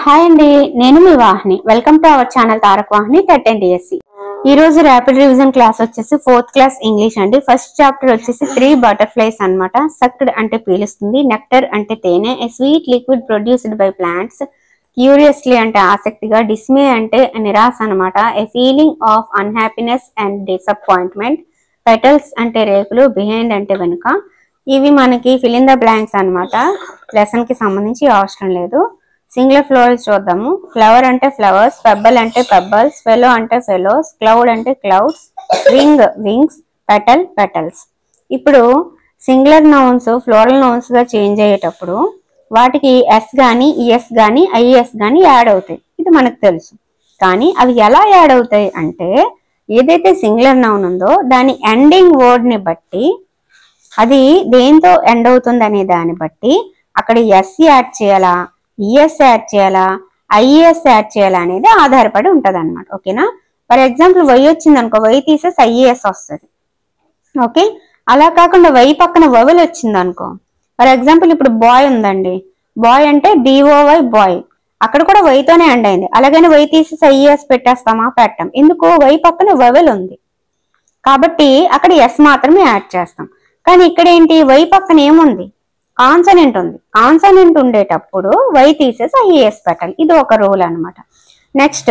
Hi అండి, నేను మీ Vahini. Welcome to our channel Tarak Vahini TET and DSC. ఈ రోజు ర్యాపిడ్ రివిజన్ క్లాస్ వచ్చేసి 4th క్లాస్ ఇంగ్లీష్ అండి. ఫస్ట్ చాప్టర్ వచ్చేసి 3 బటర్ఫ్లైస్ అన్నమాట. సక్డ్ అంటే పీలుస్తుంది, నెక్టర్ అంటే తేనె, a sweet liquid produced by plants, curiously అంటే ఆసక్తిగా, డిస్మే అంటే నిరాశ అన్నమాట, a feeling of unhappiness and disappointment, petals అంటే రేకులు, బిహైండ్ అంటే వెనుక. ఇవి మనకి ఫిల్ ఇన్ ద బ్లాంక్స్ అన్నమాట. లెసన్ కి సంబంధించి అవసరం లేదు. సింగులర్ ఫ్లోరల్స్ చూద్దాము. ఫ్లవర్ అంటే ఫ్లవర్స్, పెబ్బల్ అంటే పెబ్బల్స్, ఫెలో అంటే ఫెలోస్, క్లౌడ్ అంటే clouds, wing wings, petal petals. ఇప్పుడు సింగులర్ నౌన్స్ ఫ్లోరల్ నౌన్స్ గా చేంజ్ అయ్యేటప్పుడు వాటికి ఎస్ గాని ఈఎస్ గాని ఐఎస్ గాని యాడ్ అవుతాయి. ఇది మనకు తెలుసు. కానీ అవి ఎలా యాడ్ అవుతాయి అంటే, ఏదైతే సింగులర్ నౌన్ ఉందో దాని ఎండింగ్ వర్డ్ ని బట్టి, అది దేంతో ఎండ్ అవుతుంది అనే దాన్ని బట్టి అక్కడ ఎస్ యాడ్ చేయాలా, ఈఎస్ యాడ్ చేయాలా, ఐఎస్ యాడ్ చేయాలా అనేది ఆధారపడి ఉంటది అనమాట. ఓకేనా? ఫర్ ఎగ్జాంపుల్ వై వచ్చింది అనుకో, వై తీసేసి ఐఏఎస్ వస్తుంది. ఓకే, అలా కాకుండా వై పక్కన వవెల్ వచ్చింది అనుకో, ఫర్ ఎగ్జాంపుల్ ఇప్పుడు బాయ్ ఉందండి, బాయ్ అంటే బిఓవై బాయ్, అక్కడ కూడా వైతోనే ఎండ్ అయింది. అలాగని వై తీసేసి ఐఏఎస్ పెట్టేస్తామా? పెట్టాం. ఎందుకు? వై పక్కన వవెల్ ఉంది కాబట్టి అక్కడ ఎస్ మాత్రమే యాడ్ చేస్తాం. కానీ ఇక్కడ ఏంటి, వై పక్కన ఏముంది, కాన్సనెంట్ ఉంది. కాన్సనెంట్ ఉండేటప్పుడు వై తీసేసి ఐఏఎస్ పెట్టాలి. ఇది ఒక రూల్ అనమాట. నెక్స్ట్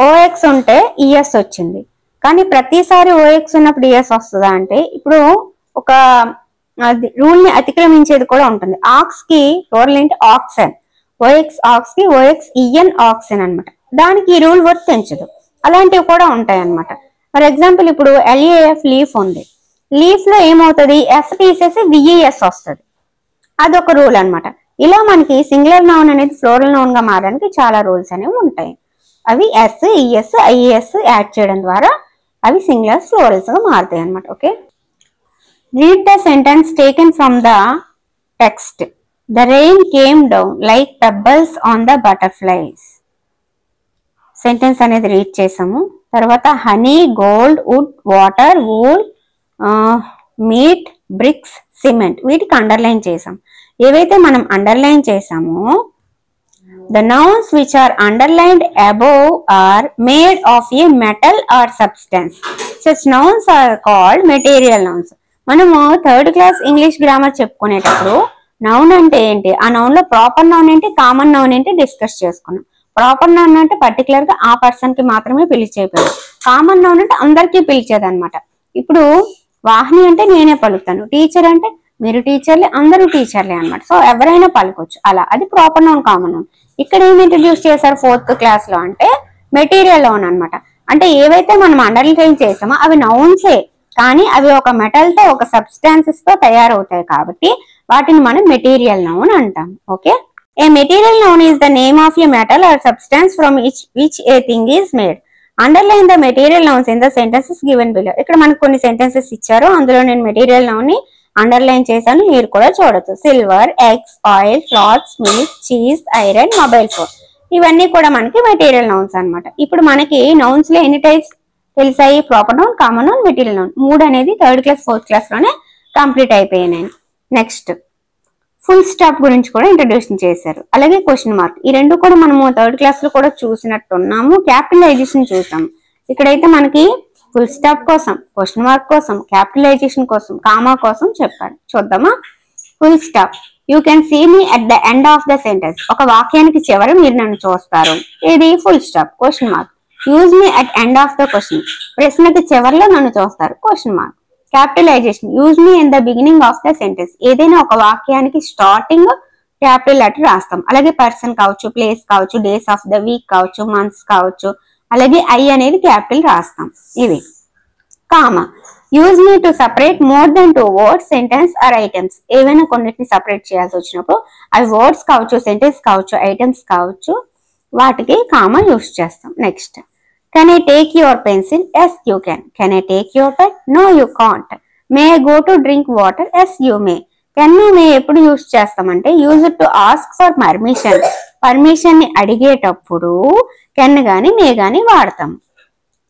ఓఎక్స్ ఉంటే ఈఎస్ వచ్చింది, కానీ ప్రతిసారి ఓఎక్స్ ఉన్నప్పుడు ఈఎస్ వస్తుందా అంటే, ఇప్పుడు ఒక రూల్ ని అతిక్రమించేది కూడా ఉంటుంది. ఆక్స్ కి రూల్ ఏంటి, ఆక్సెన్. ఓఎక్స్ ఆక్స్ కి ఓఎక్స్ ఈఎన్ ఆక్సెన్ అనమాట. దానికి ఈ రూల్ వర్తించదు. అలాంటివి కూడా ఉంటాయి అనమాట. ఫర్ ఎగ్జాంపుల్ ఇప్పుడు ఎల్ఏఎఫ్ లీఫ్ ఉంది, లీఫ్ లో ఏమవుతుంది, ఎఫ్ తీసేసి విఈఎస్ వస్తుంది. అదొక రూల్ అనమాట. ఇలా మనకి సింగులర్ నౌన్ అనేది ఫ్లోరల్ నౌన్ గా మారడానికి చాలా రూల్స్ అనేవి ఉంటాయి. అవి ఎస్ ఈఎస్ ఐఎస్ యాడ్ చేయడం ద్వారా అవి సింగులర్ ఫ్లోరల్స్ గా మారుతాయి అనమాట. Okay, read the sentence taken from the text. The rain came down like pebbles on the butterflies. Sentence అనేది రీడ్ చేసాము. తర్వాత honey, gold, wood, water, wool, meat, bricks, cement, వీటికి అండర్లైన్ చేసాం. ఏవైతే మనం అండర్లైన్ చేసామో, the nouns which are underlined above are made of a metal or substance. Such nouns are called material nouns. మనము 3rd class English grammar చెప్పుకునేటప్పుడు noun అంటే ఏంటి, ఆ నౌన్ లో ప్రాపర్ నౌన్ ఏంటి, కామన్ నౌన్ ఏంటి డిస్కస్ చేసుకున్నాం. ప్రాపర్ నౌన్ అంటే పర్టికులర్ గా ఆ పర్సన్ కి మాత్రమే పిలిచేది. కామన్ నౌన్ అంటే అందరికీ పిలిచేది అనమాట. ఇప్పుడు వాహిని అంటే నేనే పలుకుతాను, టీచర్ అంటే మీరు టీచర్లే, అందరూ టీచర్లే అనమాట. సో ఎవరైనా పలుకోవచ్చు అలా. అది ప్రాపర్ నౌన్, కామన్ నౌన్. ఇక్కడ ఏమి ఇంట్రడ్యూస్ చేశారు 4th క్లాస్ లో అంటే మెటీరియల్ నౌన్ అనమాట. అంటే ఏవైతే మనం అండర్లైన్ చేసామో అవి నౌన్సే, కానీ అవి ఒక మెటల్ తో ఒక సబ్స్టాన్సెస్ తో తయారవుతాయి కాబట్టి వాటిని మనం మెటీరియల్ నౌన్ అంటాం. Okay, A material noun is the name of a metal are substance from which a thing is made. Underline the material nouns in the sentences given below. ఇక్కడ మనకు కొన్ని సెంటెన్సెస్ ఇచ్చారు, అందులో నేను మెటీరియల్ నౌన్ ని underline చేశాను, మీరు కూడా చూడొచ్చు. Silver, eggs, oil, clothes, milk, cheese, iron, mobile phone, ఇవన్నీ కూడా మనకి మెటీరియల్ నౌన్స్ అనమాట. ఇప్పుడు మనకి నౌన్స్ లో ఎన్ని టైప్స్ తెలిసాయి, proper noun, common noun, material noun. 3 అనేది 3rd క్లాస్ 4th క్లాస్ లోనే కంప్లీట్ అయిపోయినాయి. నెక్స్ట్ ఫుల్ స్టాప్ గురించి కూడా ఇంట్రడ్యూషన్ చేశారు, అలాగే క్వశ్చన్ మార్క్. ఈ రెండు కూడా మనము 3rd క్లాస్ లో కూడా చూసినట్టున్నాము. క్యాపిటలైజేషన్ చూసాము. ఇక్కడైతే మనకి ఫుల్ స్టాప్ కోసం, క్వశ్చన్ మార్క్ కోసం, క్యాపిటలైజేషన్ కోసం, కామా కోసం చెప్పారు. చూద్దామా? Full stop. You can see me at the end of the sentence. ఒక వాక్యానికి చివరి మీరు నన్ను చూస్తారు. ఇది full stop. Question mark. Use me at end of the question. ప్రశ్నకి చివరిలో నన్ను చూస్తారు. Question mark. Capitalisation. Use me in the beginning of the sentence. ఏదైనా ఒక వాక్యానికి స్టార్టింగ్ క్యాపిటల్ లెటర్ రాస్తాం. అలాగే పర్సన్ కావచ్చు, ప్లేస్ కావచ్చు, డేస్ ఆఫ్ ద వీక్ కావచ్చు, మంత్స్ కావచ్చు, అలాగే ఐ అనేది క్యాపిటల్ రాస్తాం. ఇవి. Comma. Use me to separate more than 2 words, sentence or items. ఏవైనా కొన్నిటిని సపరేట్ చేయాల్సి వచ్చినప్పుడు అవి వర్డ్స్ కావచ్చు, సెంటెన్స్ కావచ్చు, ఐటమ్స్ కావచ్చు, వాటికి కామా యూజ్ చేస్తాం. Next, can I take your pencil? Yes you can. Can I take your pen? No you can't. May I go to drink water? Yes you may. Can may ఎప్పుడు use చేస్తామంటే, use to ask for permission. Permission ని అడిగేటప్పుడు can గాని మే గాని వాడతాం.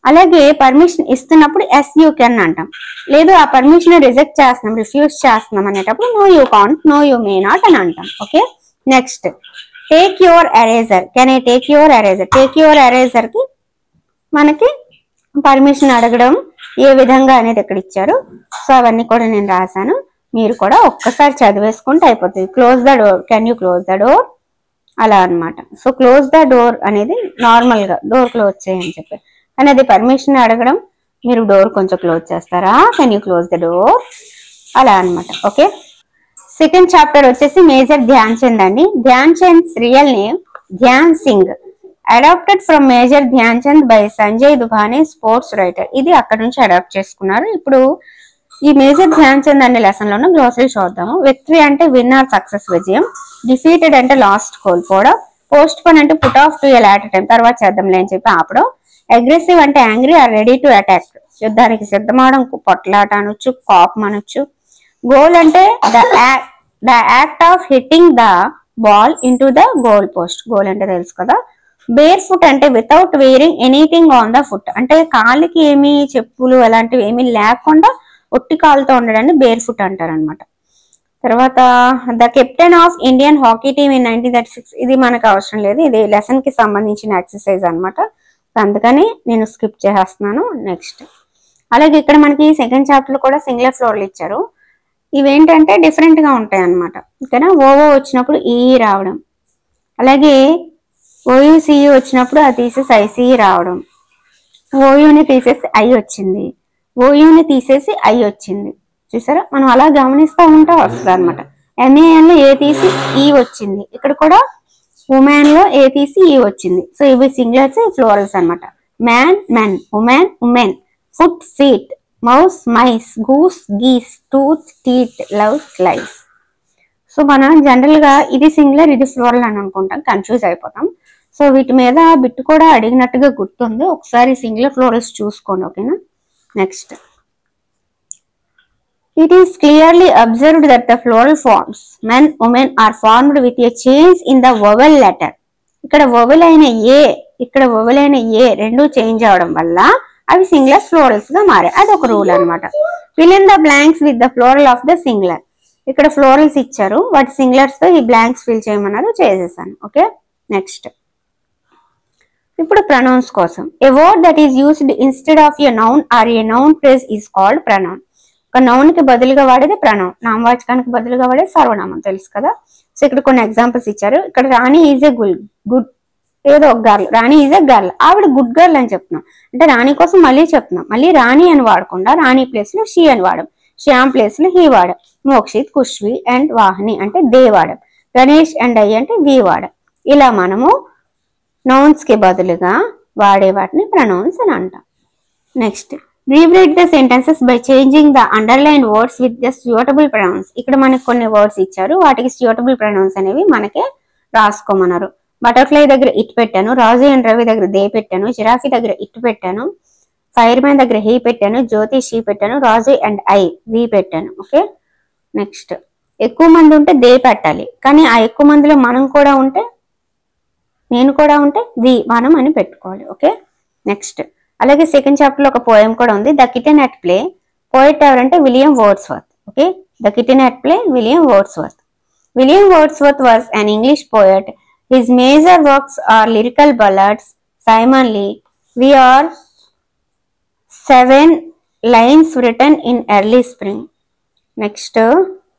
అలాగే permission ఇస్తున్నప్పుడు yes you can అంటాం. లేదు ఆ పర్మిషన్ రిజెక్ట్ చేస్తున్నాం, రిఫ్యూజ్ చేస్తున్నాం అనేటప్పుడు no you can't, no you may not అని అంటాం. Okay, next take your eraser, can I take your eraser. Take your eraser కి మనకి పర్మిషన్ అడగడం ఏ విధంగా అనేది ఇక్కడ ఇచ్చారు. సో అవన్నీ కూడా నేను రాశాను, మీరు కూడా ఒక్కసారి చదివేసుకుంటే అయిపోతుంది. Close the door, can you close the door, అలా అనమాట. సో క్లోజ్ ద డోర్ అనేది నార్మల్ గా డోర్ క్లోజ్ చేయని చెప్పి, కానీ అది పర్మిషన్ అడగడం, మీరు డోర్ కొంచెం క్లోజ్ చేస్తారా, can you close the door, అలా అనమాట. ఓకే, సెకండ్ చాప్టర్ వచ్చేసి మేజర్ ధ్యాన్ చంద్ అండి. Dhyan Chand's real name Dhyan Singh, adapted from major Dhyan Chand by Sanjay Dubane, sports writer. ఇది అక్కడ నుంచి అడాప్ట్ చేసుకున్నారు. ఇప్పుడు ఈ మేజర్ ధ్యాన్ చంద్ అనే లెసన్ లోనే గ్లోసరీ చూద్దాము. విక్టరీ అంటే విన్ ఆర్ సక్సెస్, విజయం. డిఫీటెడ్ అంటే లాస్ట్, కోల్పోవడం. పోస్ట్ పోన్ అంటే put off to a later time, తర్వాత చేద్దాంలే అని చెప్పి ఆపడం. అగ్రెసివ్ అంటే angry or ready to attack, యుద్ధానికి సిద్ధమవడం, పొట్లాట అనొచ్చు, కోపం అనొచ్చు. గోల్ అంటే the act of hitting the ball into the goal post, goal అంటే తెలుసు కదా. బేర్ ఫుట్ అంటే without wearing anything on the foot, అంటే కాలికి ఏమి చెప్పులు అలాంటివి ఏమీ లేకుండా ఒట్టి కాలుతో ఉండడాన్ని బేర్ ఫుట్ అంటారు అనమాట. తర్వాత the captain of Indian hockey team in 1936, ఇది మనకు అవసరం లేదు, ఇది లెసన్ కి సంబంధించిన ఎక్సర్సైజ్ అనమాట, అందుకని నేను స్కిప్ చేసేస్తున్నాను. నెక్స్ట్ అలాగే ఇక్కడ మనకి సెకండ్ చాప్టర్ కూడా సింగులర్ ఫ్లోరల్ ఇచ్చారు. ఇవేంటంటే డిఫరెంట్ గా ఉంటాయి అనమాట. ఓకేనా, ఓవో వచ్చినప్పుడు ఈ రావడం, అలాగే ఓయుసిఈ వచ్చినప్పుడు అది తీసేసి ఐసిఈ రావడం, ఓయుని తీసేసి ఐ వచ్చింది, ఓయుని తీసేసి ఐ వచ్చింది. చూసారా, మనం అలా గమనిస్తూ ఉంటా వస్తుంది అనమాట. ఎంఏఎన్ లో ఏ తీసి ఈ వచ్చింది, ఇక్కడ కూడా ఉమెన్ లో ఏ తీసి ఈ వచ్చింది. సో ఇవి సింగులర్స్, ఫ్లోరల్స్ అనమాట. Man men, woman women, foot feet, mouse mice, goose geese, tooth teeth, louse lice. So మనం జనరల్ గా ఇది సింగులర్ ఇది ఫ్లోరల్ అని అనుకుంటాం, కన్ఫ్యూజ్ అయిపోతాం. సో వీటి మీద బిట్ కూడా అడిగినట్టుగా గుర్తుంది, ఒకసారి సింగులర్ ఫ్లోరల్స్ చూసుకోండి. ఓకేనా, next it is clearly observed that the plural forms men women are formed with a change in the vowel letter. ఇక్కడ వొవెల్ అయిన ఏ, ఇక్కడ వొవెల్ అయిన ఏ రెండు చేంజ్ అవడం వల్ల అవి సింగులర్ ఫ్లోరల్స్ గా మారాయి, అది ఒక రూల్ అనమాట. Fill in the blanks with the floral of the singular. ఇక్కడ ఫ్లోరల్స్ ఇచ్చారు, వాటి సింగులర్స్ తో ఈ బ్లాంక్స్ ఫిల్ చేయమన్నారు, చేసేసాను. ఓకే, నెక్స్ట్ ఇప్పుడు ప్రొనౌన్స్ కోసం. A word that is used instead of a noun or a noun phrase is called pronoun. ఒక నౌన్ కి బదులుగా వాడేది ప్రొనౌన్, నామవాచకానికి బదులుగా వాడేది సర్వనామం, తెలుసు కదా. సో ఇక్కడ కొన్ని ఎగ్జాంపుల్స్ ఇచ్చారు. ఇక్కడ రాణి ఈజ్ ఏ గుడ్ ఏదో ఒక girl, Rani is a girl, ఆవిడ గుడ్ గర్ల్ అని చెప్తున్నాం, అంటే రాణి కోసం మళ్ళీ చెప్తున్నాం. మళ్ళీ రాణి అని వాడకుండా రాణి ప్లేస్ లో షీ అని వాడడం, శ్యామ్ ప్లేస్ లో హీ వాడడం, మోక్షిత్ కుష్వి అండ్ వాహిని అంటే దే వాడడం, గణేష్ అండ్ ఐ అంటే వి వాడడం. ఇలా మనము నౌన్స్ కి బదులుగా వాడే వాటిని ప్రొనౌన్స్ అని అంటాం. Next rewrite the sentences by changing the underline words with the suitable pronouns. ఇక్కడ మనకి కొన్ని వర్డ్స్ ఇచ్చారు, వాటికి సూటబుల్ ప్రొనౌన్స్ అనేవి మనకే రాసుకోమన్నారు. బటర్ఫ్లై దగ్గర ఇట్ పెట్టాను, రాజు అండ్ రవి దగ్గర దే పెట్టాను, జిరాఫీ దగ్గర ఇట్ పెట్టాను, ఫైర్ మ్యాన్ దగ్గర హీ పెట్టాను, జ్యోతి షీ పెట్టాను, రాజు అండ్ ఐ వి పెట్టాను. ఓకే, నెక్స్ట్ ఎక్కువ మంది ఉంటే దే పెట్టాలి, కానీ ఆ ఎక్కువ మందిలో మనం కూడా ఉంటే, నేను కూడా ఉంటే వి మనం అని పెట్టుకోవాలి. ఓకే, నెక్స్ట్ అలాగే సెకండ్ చాప్టర్ లో ఒక పోయం కూడా ఉంది, the kitten at play. Poet ఎవరంటే William Wordsworth. Okay, the kitten at play, William Wordsworth. William Wordsworth was an English poet. His major works are lyrical ballads, Simon Lee. We are 7 lines written in early spring. Next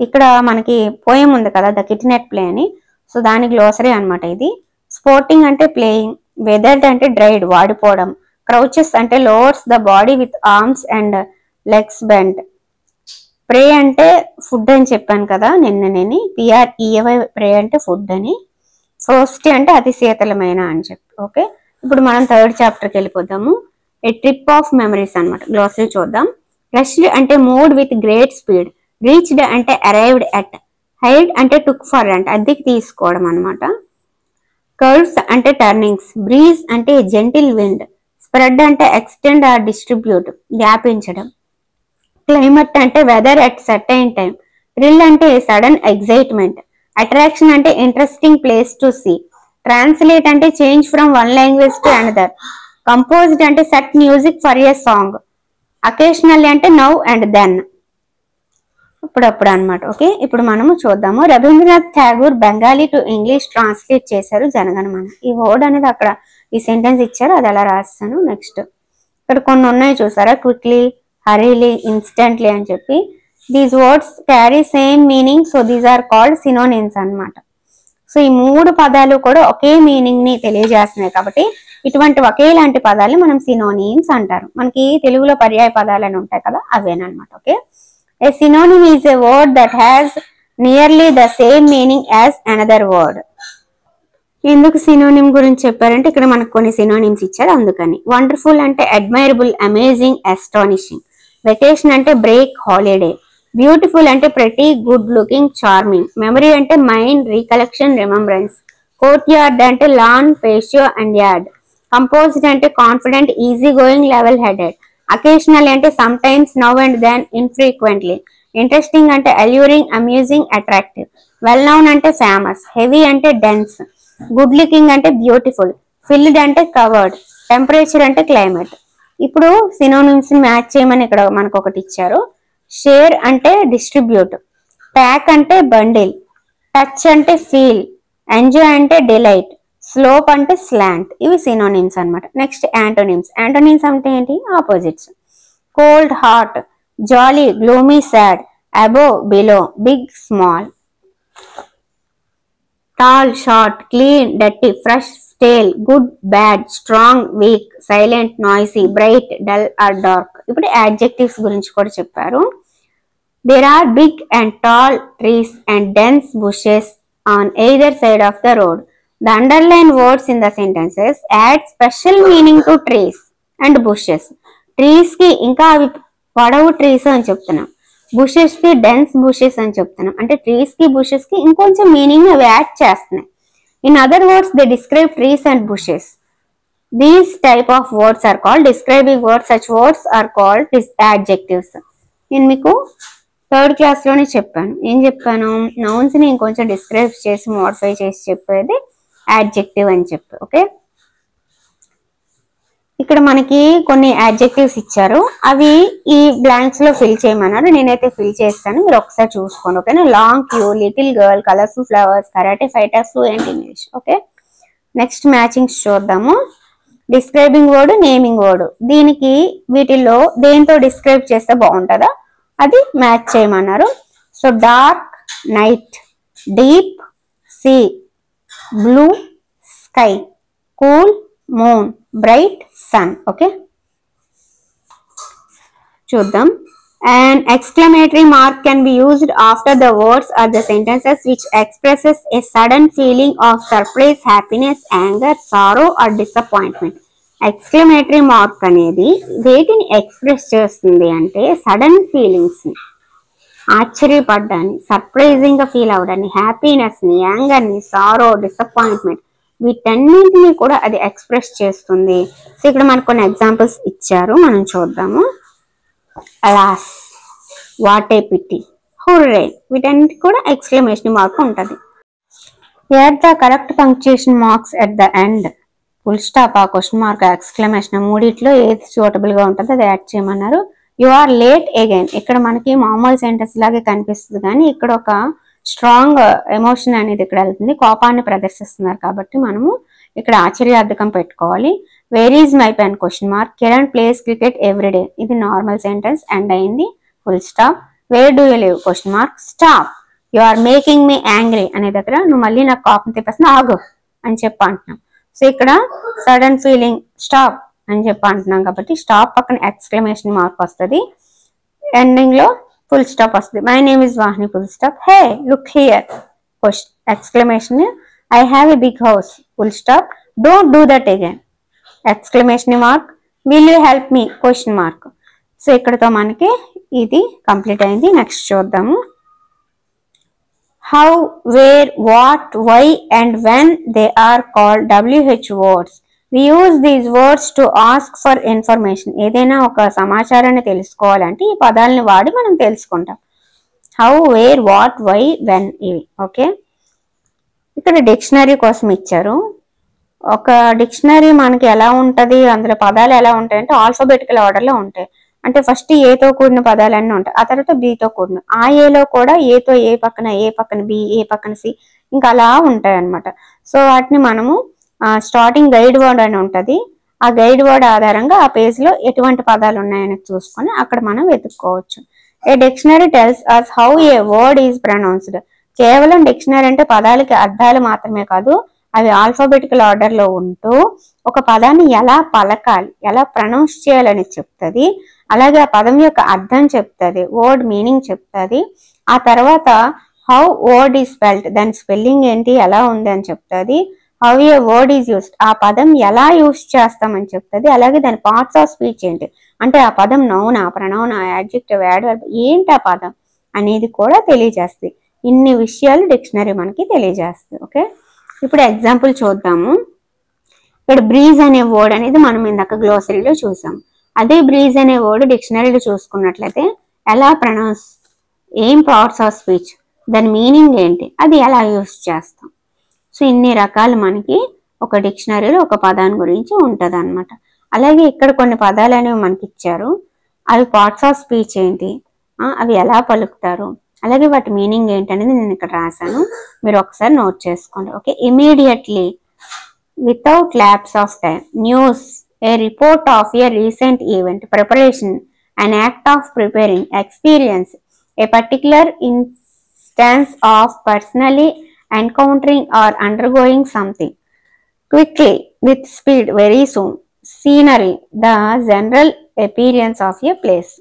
ఇక్కడ మనకి poem ఉంది కదా, the kitten at play అని. So దాని glossary అనమాట ఇది. Sporting అంటే playing, withered అంటే డ్రైడ్ వాడిపోవడం, క్రౌచెస్ అంటే lowers the body with arms and legs bend, prey అంటే ఫుడ్ అని చెప్పాను కదా నిన్ననేని, పిఆర్ఈవై ప్రే అంటే ఫుడ్ అని, ఫ్రోస్టీ అంటే అతి శీతలమైన అని చెప్పి. ఓకే, ఇప్పుడు మనం థర్డ్ చాప్టర్కి వెళ్ళిపోదాము. ఏ ట్రిప్ ఆఫ్ మెమరీస్ అనమాట. గ్లోసరీ చూద్దాం. రష్డ్ అంటే moved with great speed, reached అంటే అరైవ్డ్ అట్, హైడ్ అంటే టుక్ ఫర్ అంటే అద్దెకి తీసుకోవడం అనమాట, కర్వ్స్ అంటే టర్నింగ్స్, బ్రీజ్ అంటే జెంటిల్ విండ్, స్ప్రెడ్ అంటే ఎక్స్టెండ్ ఆర్ డిస్ట్రిబ్యూట్ వ్యాపించడం, క్లైమేట్ అంటే weather at certain time, thrill అంటే సడన్ ఎగ్జైట్మెంట్, అట్రాక్షన్ అంటే interesting place to see, translate అంటే change from one language to another, composed అంటే set music for a song, occasionally అంటే now and then. అప్పుడప్పుడు అన్నమాట. Okay, ఇప్పుడు మనము చూద్దాము. Rabindranath Tagore Bengali to English translate చేశారు జనగణమన. ఈ వర్డ్ అనేది అక్కడ ఈ సెంటెన్స్ ఇచ్చారు, అది అలా రాస్తాను. నెక్స్ట్ ఇక్కడ కొన్ని ఉన్నాయి చూసారా, క్విక్లీ, హరీలీ, ఇన్స్టెంట్లీ అని చెప్పి. These words carry same meaning, so these are called synonyms అన్నమాట. సో ఈ 3 పదాలు కూడా ఒకే మీనింగ్ ని తెలియజేస్తున్నాయి కాబట్టి ఇటువంటి ఒకేలాంటి పదాలు మనం సినోనిమ్స్ అంటారు. మనకి తెలుగులో పర్యాయ పదాలు అని ఉంటాయి కదా, అవేనమాట. Okay, a synonym is a word that has nearly the same meaning as another word. ఎందుకు సినోనిమ్ గురించి చెప్పారంటే ఇక్కడ మనకు కొన్ని సినోనిమ్స్ ఇచ్చారు అందుకని. వండర్ఫుల్ అంటే అడ్మైరబుల్, అమేజింగ్, అస్టానిషింగ్. వెకేషన్ అంటే బ్రేక్, హాలిడే. బ్యూటిఫుల్ అంటే pretty, good looking, charming. Memory అంటే mind, recollection, remembrance. Courtyard అంటే lawn, patio and yard. Composed అంటే confident, easy going, level headed. Occasional అంటే sometimes, now and then, infrequently. Interesting అంటే alluring, amusing, attractive. Well known అంటే famous. Heavy అంటే dense. Good looking అంటే beautiful. Filled అంటే covered. Temperature అంటే climate. ఇప్పుడు synonyms ని మ్యాచ్ చేయమని ఇక్కడ మనకు ఒకటి ఇచ్చారు. షేర్ అంటే డిస్ట్రిబ్యూట్. ప్యాక్ అంటే బండిల్. టచ్ అంటే ఫీల్. ఎంజాయ్ అంటే డిలైట్. స్లోప్ అంటే స్లాంట్. ఇవి సినోనిమ్స్ అన్నమాట. Next antonyms. యాంటోనిమ్స్ అంటే ఏంటి? Opposites. Cold, hot. Jolly, gloomy, sad. Above, below. Big, small. Tall, short. Clean, dirty. Fresh, stale. Good, bad. Strong, weak. Silent, noisy. Bright, dull or dark. ఇప్పుడు adjectives గురించి కూడా చెప్పారు. There are big and tall trees and dense bushes on either side of the road. The underlined words in the sentences add special meaning to trees and bushes. Trees ki ఇంకా అవి పొడవు trees అని చెప్తున్నాం, bushes కి dense bushes అని చెప్తున్నాం. అంటే trees కి బుషెస్ కి ఇంకొంచెం మీనింగ్ అవి యాడ్ చేస్తున్నాయి. In other words, they describe trees and bushes. These type of words are called describing words. Such words are called adjectives. నేను మీకు 3rd క్లాస్ లోనే చెప్పాను. ఏం చెప్పాను? నౌన్స్ ని ఇంకొంచెం డిస్క్రైబ్ చేసి మోడిఫై చేసి చెప్పేది యాడ్జెక్టివ్ అని చెప్పి. ఓకే, ఇక్కడ మనకి కొన్ని యాడ్జెక్టివ్స్ ఇచ్చారు, అవి ఈ బ్లాంక్స్ లో ఫిల్ చేయమన్నారు. నేనైతే ఫిల్ చేస్తాను, మీరు ఒకసారి చూసుకోండి. ఓకేనా? Long queue, little girl, colourful flowers, karate fighter, fluent English. Okay, next matchings చూద్దాము. Describing word, naming word. దీనికి వీటిల్లో దేంతో డిస్క్రైబ్ చేస్తే బాగుంటుందా అది మ్యాచ్ చేయమన్నారు. So dark, night. Deep, sea. Blue, sky. Cool, moon. Bright, sun. Okay, చూద్దాం. An exclamatory mark can be used after the words or the sentences which expresses a sudden feeling of surprise, happiness, anger, sorrow or disappointment. Exclamatory mark అనేది వేటిని express చేస్తుంది అంటే sudden feelings ని, ఆశ్చర్యపడ్డాన్ని, surprising గా feel అవడాన్ని, happiness ని, anger ని, సారో, disappointment, వీటన్నింటినీ కూడా అది ఎక్స్ప్రెస్ చేస్తుంది. సో ఇక్కడ మనకు కొన్ని ఎగ్జాంపుల్స్ ఇచ్చారు, మనం చూద్దాము. Alas, what a pity, hurray, వీటన్నిటి కూడా ఎక్స్క్లమేషన్ మార్క్ ఉంటుంది. Add the correct punctuation marks at the end. Full stop, ఆ క్వశ్చన్ మార్క్, ఎక్స్క్లమేషన్, మూడిట్లో ఏది సూటబుల్ గా ఉంటుందో అది యాడ్ చేయమన్నారు. You are late again. ఇక్కడ మనకి మామూలు సెంటెన్స్ లాగే కనిపిస్తుంది కానీ ఇక్కడ ఒక స్ట్రాంగ్ ఎమోషన్ అనేది ఇక్కడ వెళ్తుంది, కోపాన్ని ప్రదర్శిస్తున్నారు కాబట్టి మనము ఇక్కడ ఆశ్చర్యార్థకం పెట్టుకోవాలి. Where is my pen question mark. Kiran plays cricket everyday. ఇది నార్మల్ సెంటెన్స్, ఎండ్ అయింది, full stop. Where do you live question mark. Stop. You are making me angry అనే దగ్గర నువ్వు మళ్ళీ నాకు కోపం తెప్పేస్తున్నా, ఆగు అని చెప్పి అంటున్నాం. సో ఇక్కడ సడన్ ఫీలింగ్, స్టాప్ అని చెప్పి అంటున్నాం కాబట్టి స్టాప్ పక్కన ఎక్స్క్లమేషన్ మార్క్ వస్తుంది, ఎండింగ్ లో ఫుల్ స్టాప్ వస్తుంది. My name is Vahini, full stop. Hey look here, exclamation. I have a big house, full stop. Don't do that again, exclamation mark. Will you help me question mark. So ఇక్కడతో మనకి ఇది complete అయింది. Next చూద్దాము. How, where, what, why and when they are called WH words. We use these words to ask for information. ఏదైనా ఒక సమాచారాన్ని తెలుసుకోవాలంటే ఈ పదాలను వాడి మనం తెలుసుకుంటాం. How, where, what, why, when ఇవి. ఓకే, ఇక్కడ డిక్షనరీ కోసం ఇచ్చారు. ఒక డిక్షనరీ మనకి ఎలా ఉంటుంది, అందులో పదాలు ఎలా ఉంటాయి అంటే ఆల్ఫాబెటికల్ ఆర్డర్లో ఉంటాయి. అంటే ఫస్ట్ ఏతో కూడిన పదాలన్నీ ఉంటాయి, ఆ తర్వాత బితో కూడిన. ఆ ఏలో కూడా ఏతో ఏ పక్కన బి, ఏ పక్కన సి, ఇంకా అలా ఉంటాయి అన్నమాట. సో వాటిని మనము స్టార్టింగ్ గైడ్ వర్డ్ అని ఉంటుంది, ఆ గైడ్ వర్డ్ ఆధారంగా ఆ పేజ్ లో ఎటువంటి పదాలు ఉన్నాయని చూసుకొని అక్కడ మనం వెతుక్కోవచ్చు. A dictionary tells us how a word is pronounced. కేవలం డిక్షనరీ అంటే పదాలకి అర్థాలు మాత్రమే కాదు, అవి ఆల్ఫాబెటికల్ ఆర్డర్ లో ఉంటూ ఒక పదాన్ని ఎలా పలకాలి, ఎలా ప్రొనౌన్స్ చేయాలని చెప్తుంది. అలాగే ఆ పదం యొక్క అర్థం చెప్తుంది, వర్డ్ మీనింగ్ చెప్తుంది. ఆ తర్వాత హౌ వర్డ్ ఈజ్ స్పెల్డ్, దాని స్పెల్లింగ్ ఏంటి, ఎలా ఉంది అని చెప్తుంది. How a word is used, ఆ పదం ఎలా యూస్ చేస్తామని చెప్తుంది. అలాగే దాని పార్ట్స్ ఆఫ్ స్పీచ్ ఏంటి, అంటే ఆ పదం నౌనా, ప్రొనౌనా, యాడ్జెక్టివ్, యాడ్వర్బ్ ఏంటి ఆ పదం అనేది కూడా తెలియజేస్తుంది. ఇన్ని విషయాలు డిక్షనరీ మనకి తెలియజేస్తుంది. ఓకే, ఇప్పుడు ఎగ్జాంపుల్ చూద్దాము. ఇక్కడ బ్రీజ్ అనే వర్డ్ అనేది మనం ఇందాక గ్లోసరీలో చూసాం. అదే బ్రీజ్ అనే వర్డ్ డిక్షనరీలో చూసుకున్నట్లయితే ఎలా ప్రొనౌన్స్, ఏం పార్ట్స్ ఆఫ్ స్పీచ్, దాని మీనింగ్ ఏంటి, అది ఎలా యూస్ చేస్తాం. సో ఇన్ని రకాలు మనకి ఒక డిక్షనరీలో ఒక పదాన్ని గురించి ఉంటుంది అనమాట. అలాగే ఇక్కడ కొన్ని పదాలు అనేవి మనకి ఇచ్చారు, అవి పార్ట్స్ ఆఫ్ స్పీచ్ ఏంటి, అవి ఎలా పలుకుతారు, అలాగే వాటి మీనింగ్ ఏంటి అనేది నేను ఇక్కడ రాశాను, మీరు ఒకసారి నోట్ చేసుకోండి. Okay, immediately, without lapse of time, news, a report of a recent event, preparation, an act of preparing, experience, a particular instance of personally encountering or undergoing something, quickly, with speed, very soon, scenery, the general appearance of a place.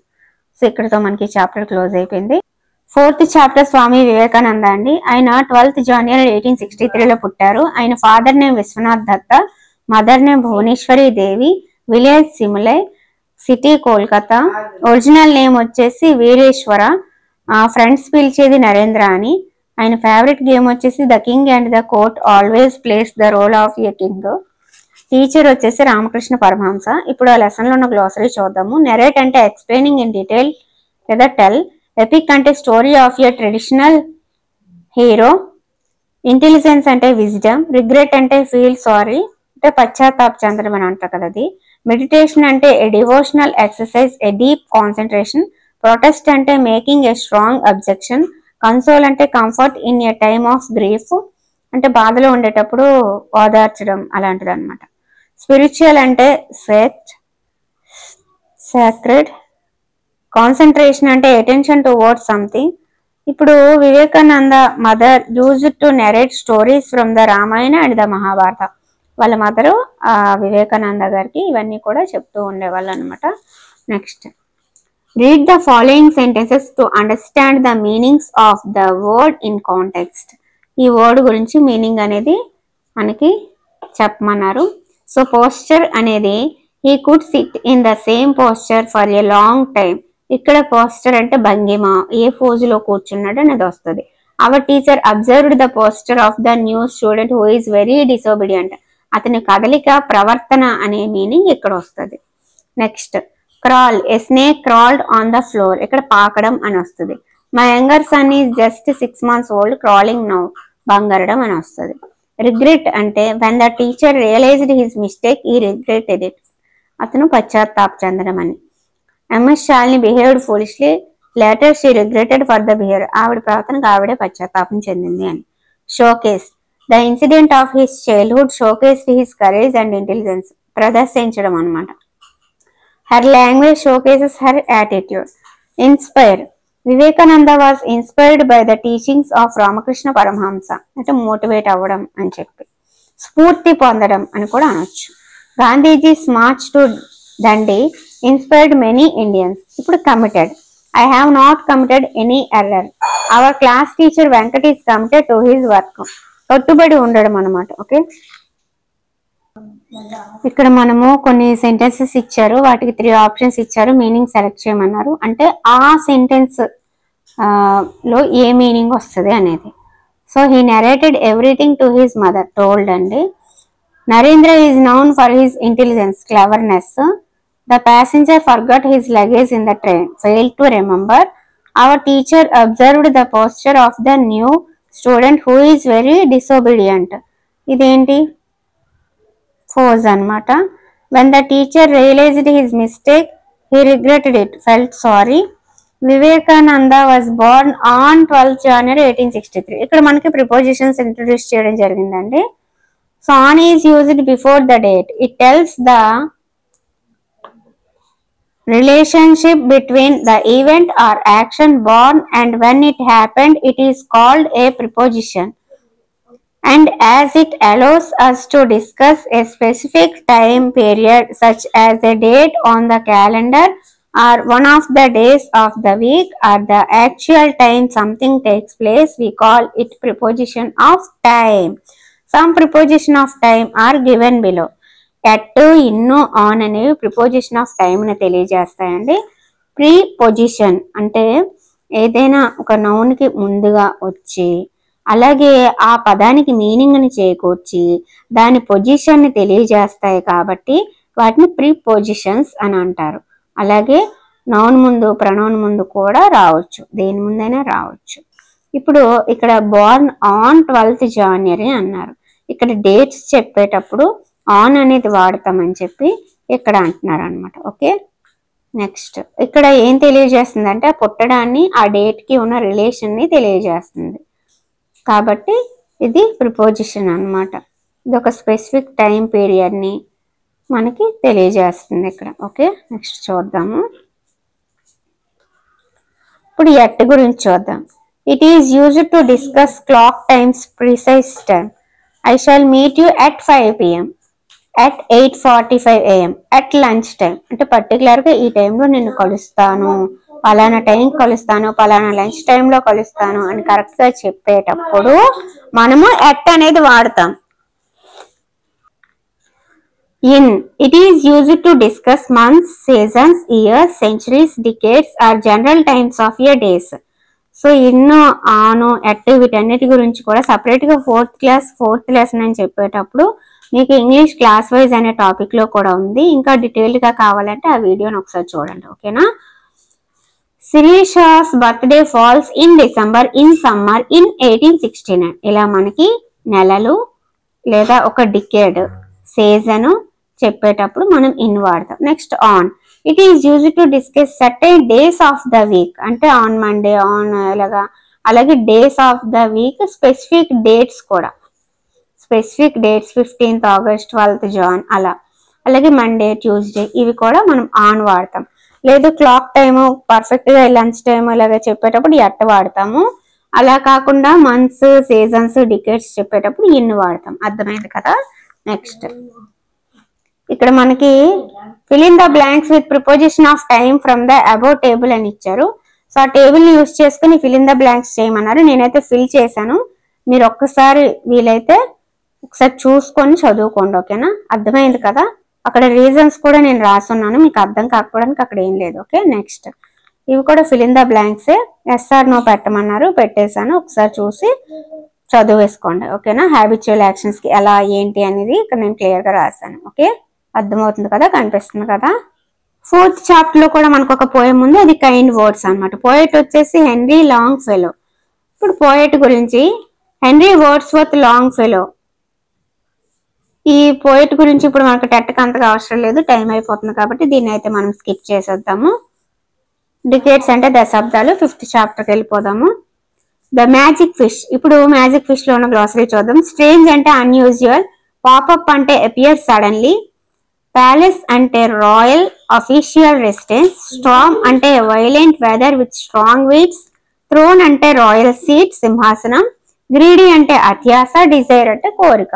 So ఇక్కడతో మనకి chapter close అయిపోయింది. 4th chapter Swami Vivekananda అండి. ఆయన 12th January 1863లో పుట్టారు. ఆయన father name Vishwanath Datta, mother name Bhuvaneshwari Devi, village Simulia, city Kolkata. Original name వచ్చేసి Vireshwara, friends పిలిచేది నరేంద్ర అని. ఆయన ఫేవరెట్ గేమ్ వచ్చేసి the king and the court, always plays the role of a king. Teacher వచ్చేసి రామకృష్ణ పరమహంస. ఇప్పుడు ఆ లెసన్ లో ఉన్న గ్లోసరీ చూద్దాము. నెరేట్ అంటే ఎక్స్ప్లెయినింగ్ ఇన్ డీటెయిల్ లేదా టెల్. ఎపిక్ అంటే story of a traditional hero. Intelligence అంటే విజ్డమ్. రిగ్రెట్ అంటే ఫీల్ సారీ, అంటే పశ్చాత్తాప చెందడం అని అంటారు కదా అది. మెడిటేషన్ అంటే a devotional exercise, a deep concentration. Protest అంటే making a strong objection. Console అంటే comfort in a time of grief, అంటే బాధలో ఉండేటప్పుడు ఓదార్చడం అలాంటిది అనమాట. స్పిరిచువల్ అంటే సాక్రెడ్. కాన్సన్ట్రేషన్ అంటే అటెన్షన్ టువర్డ్స్ సంథింగ్. ఇప్పుడు Vivekananda mother used to narrate stories from the Ramayana and the Mahabharata. వాళ్ళ మదరు వివేకానంద గారికి ఇవన్నీ కూడా చెప్తూ ఉండేవాళ్ళు అనమాట. Next, read the following sentences to understand the meanings of the word in context. ఈ వర్డ్ గురించి మీనింగ్ అనేది మనకి చెప్పమన్నారు. సో పోస్చర్ అనేది he could SIT in the same posture for a long time. ఇక్కడ పోస్చర్ అంటే భంగిమ, ఏ పోజులో కూర్చున్నాడు అనేది వస్తుంది. Hour teacher observed the posture of the new student who is very disobedient. అతని కదలిక, ప్రవర్తన అనే మీనింగ్ ఇక్కడ వస్తుంది. Next, crawl, a snake crawled on the floor. ఇక్కడ పాకడం అని వస్తుంది. My younger son is just 6 months old, crawling now, బంగరడం అని వస్తుంది. రిగ్రెట్ అంటే when the teacher realized his mistake he regretted it, అతను పశ్చాత్తాప చెందడం అని. Ms Shalini behaved foolishly, later she regretted for the behaviour, ఆవిడ ప్రవర్తనకు ఆవిడే పశ్చాత్తాపం చెందింది అని. Showcase, the incident of his childhood showcased his courage and intelligence, ప్రదర్శించడం అనమాట. Her language showcases her attitude. Inspire, Vivekananda was inspired by the teachings of Ramakrishna Paramahamsa, అంటే motivate అవ్వడం అని చెప్పి. స్ఫూర్తి పొందడం అని కూడా అనొచ్చు. Gandhiji's march to Dandi inspired many Indians. ఇప్పుడు committed, I have not committed any error. Our class teacher Venkat is committed to his work. కట్టుబడి ఉండడం అనమాట. ఓకే, ఇక్కడ మనము కొన్ని సెంటెన్సెస్ ఇచ్చారు, వాటికి 3 ఆప్షన్స్ ఇచ్చారు, మీనింగ్ సెలెక్ట్ చేయమన్నారు. అంటే ఆ సెంటెన్స్ లో ఏ మీనింగ్ వస్తుంది అనేది. So he narrated everything to his mother, told అండి. Narendra is known for his intelligence, cleverness. The passenger forgot his luggage in the train, failed to remember. Our teacher observed the posture of the new student who is very disobedient. ఇదేంటి, pose అనమాట. When the teacher realized his mistake He regretted it, felt sorry. Vivekananda was born on 12th January 1863. ఇక్కడ మనకి prepositions introduce చేయడం జరిగిందండి. So on is used before the date. It tells the relationship between the event or action born and when it happened. It is called a preposition. And as it allows us to discuss a specific time period such as a date on the calendar or one of the days of the week or the actual time something takes place, we call it preposition of time. Some preposition of time are given below. At, in, on అనేవి preposition of time ని తెలియజేస్తాయండి. ప్రీపొజిషన్ అంటే ఏదైనా ఒక noun కి ముందుగా వచ్చి అలాగే ఆ పదానికి మీనింగ్ ని చేకూర్చి దాని పొజిషన్ ని తెలియజేస్తాయి కాబట్టి వాటిని ప్రీపొజిషన్స్ అని అంటారు. అలాగే నౌన్ ముందు ప్రొనౌన్ ముందు కూడా రావచ్చు, దేని ముందైనా రావచ్చు. ఇప్పుడు ఇక్కడ బోర్న్ ఆన్ 12th January అన్నారు. ఇక్కడ డేట్స్ చెప్పేటప్పుడు ఆన్ అనేది వాడతామని చెప్పి ఇక్కడ అంటున్నారు అనమాట. ఓకే, నెక్స్ట్ ఇక్కడ ఏం తెలియజేస్తుంది అంటే ఆ పుట్టడాన్ని ఆ డేట్ కి ఉన్న రిలేషన్ ని తెలియజేస్తుంది కాబట్టి ఇది ప్రిపోజిషన్ అన్నమాట. ఇది ఒక స్పెసిఫిక్ టైం పీరియడ్ ని మనకి తెలియజేస్తుంది ఇక్కడ. ఓకే, నెక్స్ట్ చూద్దాము. ఇప్పుడు ఎట్ గురించి చూద్దాం. It is used to discuss clock times precise time. I shall meet you at 5 p.m. at 8:45 a.m. at lunch time. అంటే పర్టికులర్గా ఈ టైంలో నేను కలుస్తాను, పలానా టైం కలుస్తాను, పలానా లంచ్ టైంలో కలుస్తాను అని కరెక్ట్గా చెప్పేటప్పుడు మనము ఎట్ అనేది వాడతాం. In, it is used to discuss months, seasons, years, centuries, decades or general times of your days. So in, ఆను, ఎట్ వీటన్నిటి గురించి కూడా సపరేట్గా ఫోర్త్ క్లాస్ అని చెప్పేటప్పుడు మీకు ఇంగ్లీష్ క్లాస్ వైజ్ అనే టాపిక్లో కూడా ఉంది. ఇంకా డీటెయిల్డ్గా కావాలంటే ఆ వీడియోని ఒకసారి చూడండి. ఓకేనా. Shirisha's birthday falls in December, in summer, in 1869. ఇలా మనకి నెలలు లేదా ఒక డికేడ్, సీజను చెప్పేటప్పుడు మనం ఇన్ వాడతాం. Next on. It is used to discuss certain days of the week. అంటే ఆన్ మండే, ఆన్ ఇలాగా. అలాగే days of the week specific dates కూడా, specific dates 15th August, 12th June అలా. అలాగే మండే, ట్యూస్డే ఇవి కూడా మనం ఆన్ వాడతాం. లేదు క్లాక్ టైము పర్ఫెక్ట్గా లంచ్ టైము ఇలాగ చెప్పేటప్పుడు ఎట్ వాడతాము. అలా కాకుండా మంత్స్, సీజన్స్, డికేట్స్ చెప్పేటప్పుడు ఇన్ వాడతాం. అర్థమైంది కదా. నెక్స్ట్ ఇక్కడ మనకి fill in the blanks with preposition of time from the above table అని ఇచ్చారు. సో ఆ టేబుల్ ని యూజ్ చేసుకుని ఫిల్ ఇన్ ద బ్లాంక్స్ చేయమన్నారు. నేనైతే ఫిల్ చేశాను. మీరు ఒక్కసారి వీలైతే ఒకసారి చూసుకొని చదువుకోండి. ఓకేనా. అర్థమైంది కదా. అక్కడ రీజన్స్ కూడా నేను రాసున్నాను, మీకు అర్థం కాకపోవడానికి అక్కడ ఏం లేదు. ఓకే, నెక్స్ట్ ఇవి కూడా ఫిల్ ఇన్ ద బ్లాంక్సే. ఎస్ ఆర్ నో పెట్టమన్నారు, పెట్టేశాను. ఒకసారి చూసి చదివేసుకోండి. ఓకేనా. హ్యాబిచువల్ యాక్షన్స్ కి ఎలా ఏంటి అనేది ఇక్కడ నేను క్లియర్ గా రాశాను. ఓకే, అర్థమవుతుంది కదా, కనిపిస్తుంది కదా. 4th చాప్టర్ లో కూడా మనకు ఒక పోయం ఉంది, అది కైండ్ వర్డ్స్ అన్నమాట. పోయట్ వచ్చేసి హెన్రీ లాంగ్ ఫెలో. ఇప్పుడు పోయట్ గురించి హెన్రీ వర్డ్స్వర్త్ లాంగ్ ఫెలో. ఈ పోయట్ గురించి ఇప్పుడు మనకు టెట్కి అంతగా అవసరం లేదు, టైం అయిపోతుంది కాబట్టి దీన్ని అయితే మనం స్కిప్ చేసేద్దాము. డికేట్స్ అంటే దశాబ్దాలు. 5th చాప్టర్కి వెళ్ళిపోదాము. The magic fish. ఇప్పుడు మ్యాజిక్ ఫిష్ లో ఉన్న గ్లాసరీ చూద్దాం. స్ట్రేంజ్ అంటే అన్యూజువల్, పాపప్ అంటే అపియర్ సడన్లీ, ప్యాలెస్ అంటే రాయల్ అఫీషియల్ రెసిడెన్స్, స్టార్మ్ అంటే violent weather with strong winds, throne అంటే రాయల్ సీట్ సింహాసనం, గ్రీడీ అంటే అత్యాస, డిజైర్ అంటే కోరిక.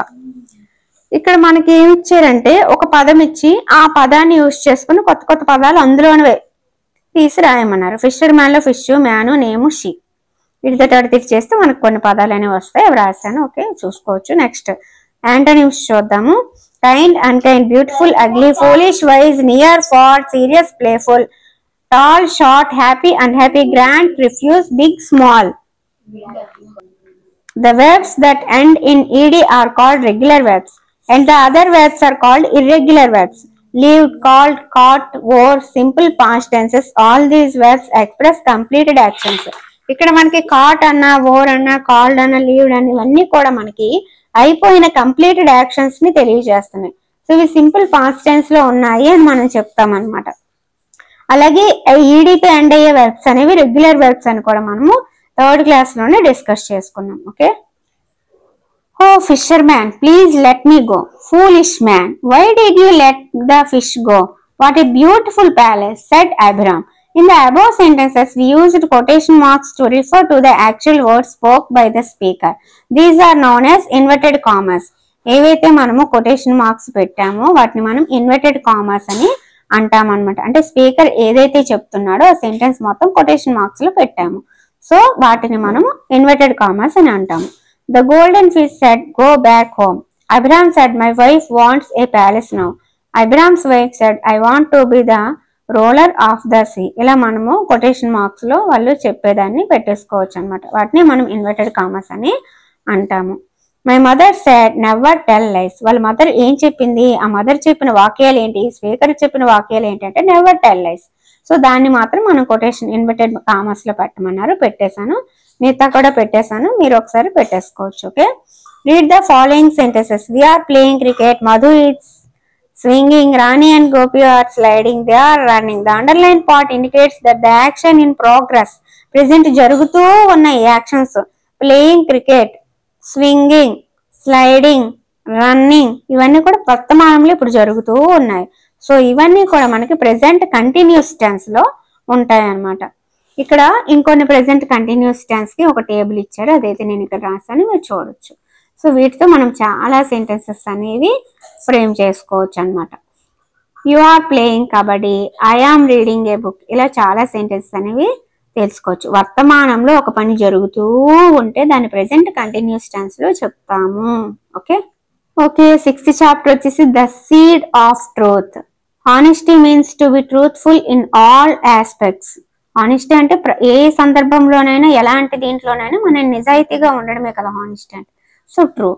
ఇక్కడ మనకి ఏమి ఇచ్చారంటే ఒక పదం ఇచ్చి ఆ పదాన్ని యూజ్ చేసుకుని కొత్త కొత్త పదాలు అందులోనే తీసి రాయమన్నారు. ఫిషర్ మ్యాన్ లో ఫిష్, మ్యాను, నేము, షీ. వీటితో తడితిరి చేస్తే మనకు కొన్ని పదాలు అనేవి వస్తాయి, అవి రాశాను. ఓకే, చూసుకోవచ్చు. నెక్స్ట్ యాంటోనిమ్స్ చూద్దాము. Kind, unkind, beautiful, ugly, foolish, wise, near, far, serious, playful, tall, short, happy, unhappy, grand, refuse, big, small. The verbs that end in ed are called regular verbs and the other verbs are called irregular verbs. Lived, called, caught, wore, simple past tenses. All these verbs express completed actions. ఇక్కడ మనకి cot అన్నా, wore అన్నా, called అన్నా, లీవ్డ్ అన్న ఇవన్నీ కూడా మనకి అయిపోయిన కంప్లీటెడ్ యాక్షన్స్ ని తెలియజేస్తున్నాయి. సో ఇవి సింపుల్ పాస్ట్ టెన్స్ లో ఉన్నాయి అని మనం చెప్తాం అనమాట. అలాగే ఈడీతో ఎండ్ అయ్యే వర్బ్స్ అనేవి రెగ్యులర్ వర్బ్స్ అని కూడా మనము థర్డ్ క్లాస్ లోనే డిస్కస్ చేసుకున్నాం. Okay. O fisherman please let me go. Foolish man why did you let the fish go? What a beautiful palace said Abraham. In the above sentences, we used quotation marks to refer to the actual words spoke by the speaker. These are known as inverted commas. ఏవైతే మనము quotation marks పెట్టామో వాటిని మనం inverted commas అని అంటాం అనమాట. అంటే speaker ఏదైతే చెప్తున్నాడో ఆ సెంటెన్స్ మొత్తం కొటేషన్ మార్క్స్ లో పెట్టాము. సో వాటిని మనము ఇన్వర్టెడ్ కామర్స్ అని అంటాము. The golden fish said, "Go back home." Abraham said, "My wife wants a palace now." Abraham's wife said, "I want to be the roller of the sea." ఇలా మనము quotation marks లో వాళ్ళు చెప్పేదాన్ని పెట్టేసుకోవచ్చు అనమాట. వాటిని మనం ఇన్వర్టెడ్ కామర్స్ అని అంటాము. My mother said never tell lies. వాళ్ళ మదర్ ఏం చెప్పింది? ఆ మదర్ చెప్పిన వాక్యాలు ఏంటి? స్పీకర్ చెప్పిన వాక్యాలు ఏంటంటే నెవర్ టెల్ లైస్. సో దాన్ని మాత్రం మనం కొటేషన్ ఇన్వర్టెడ్ కామర్స్ లో పెట్టమన్నారు, పెట్టేశాను. మిగతా కూడా పెట్టేశాను, మీరు ఒకసారి పెట్టేసుకోవచ్చు. Okay. Read the following sentences. We are playing cricket. Madhu is swinging. Rani and Gopi are sliding. They are running. The underlined part indicates that the action in progress. Present జరుగుతూ ఉన్న actions playing cricket, swinging, sliding, running ఇవన్నీ కూడా వర్తమానంలో ఇప్పుడు జరుగుతూ ఉన్నాయి. So ఇవన్నీ కూడా మనకి ప్రెసెంట్ కంటిన్యూస్ టెన్స్ లో ఉంటాయి అన్నమాట. ఇక్కడ ఇంకొన్ని ప్రెసెంట్ కంటిన్యూస్ టెన్స్ కి ఒక టేబుల్ ఇచ్చారు, అదైతే నేను ఇక్కడ రాసాను, మీరు చూడొచ్చు. సో వీటితో మనం చాలా సెంటెన్సెస్ అనేవి ఫ్రేమ్ చేసుకోవచ్చు అనమాట. You are playing kabaddi, I am reading a book, ఇలా చాలా సెంటెన్సెస్ అనేవి తెలుసుకోవచ్చు. వర్తమానంలో ఒక పని జరుగుతూ ఉంటే దాన్ని ప్రెసెంట్ కంటిన్యూస్ టెన్స్ లో చెప్తాము. ఓకే. ఓకే. 6th చాప్టర్ వచ్చేసి the seed of truth. Honesty means to be truthful in all aspects. Honesty అంటే ఏ సందర్భంలోనైనా ఎలాంటి దీంట్లోనైనా మనం నిజాయితీగా ఉండడమే కదా హానెస్టీ అంటే. So true.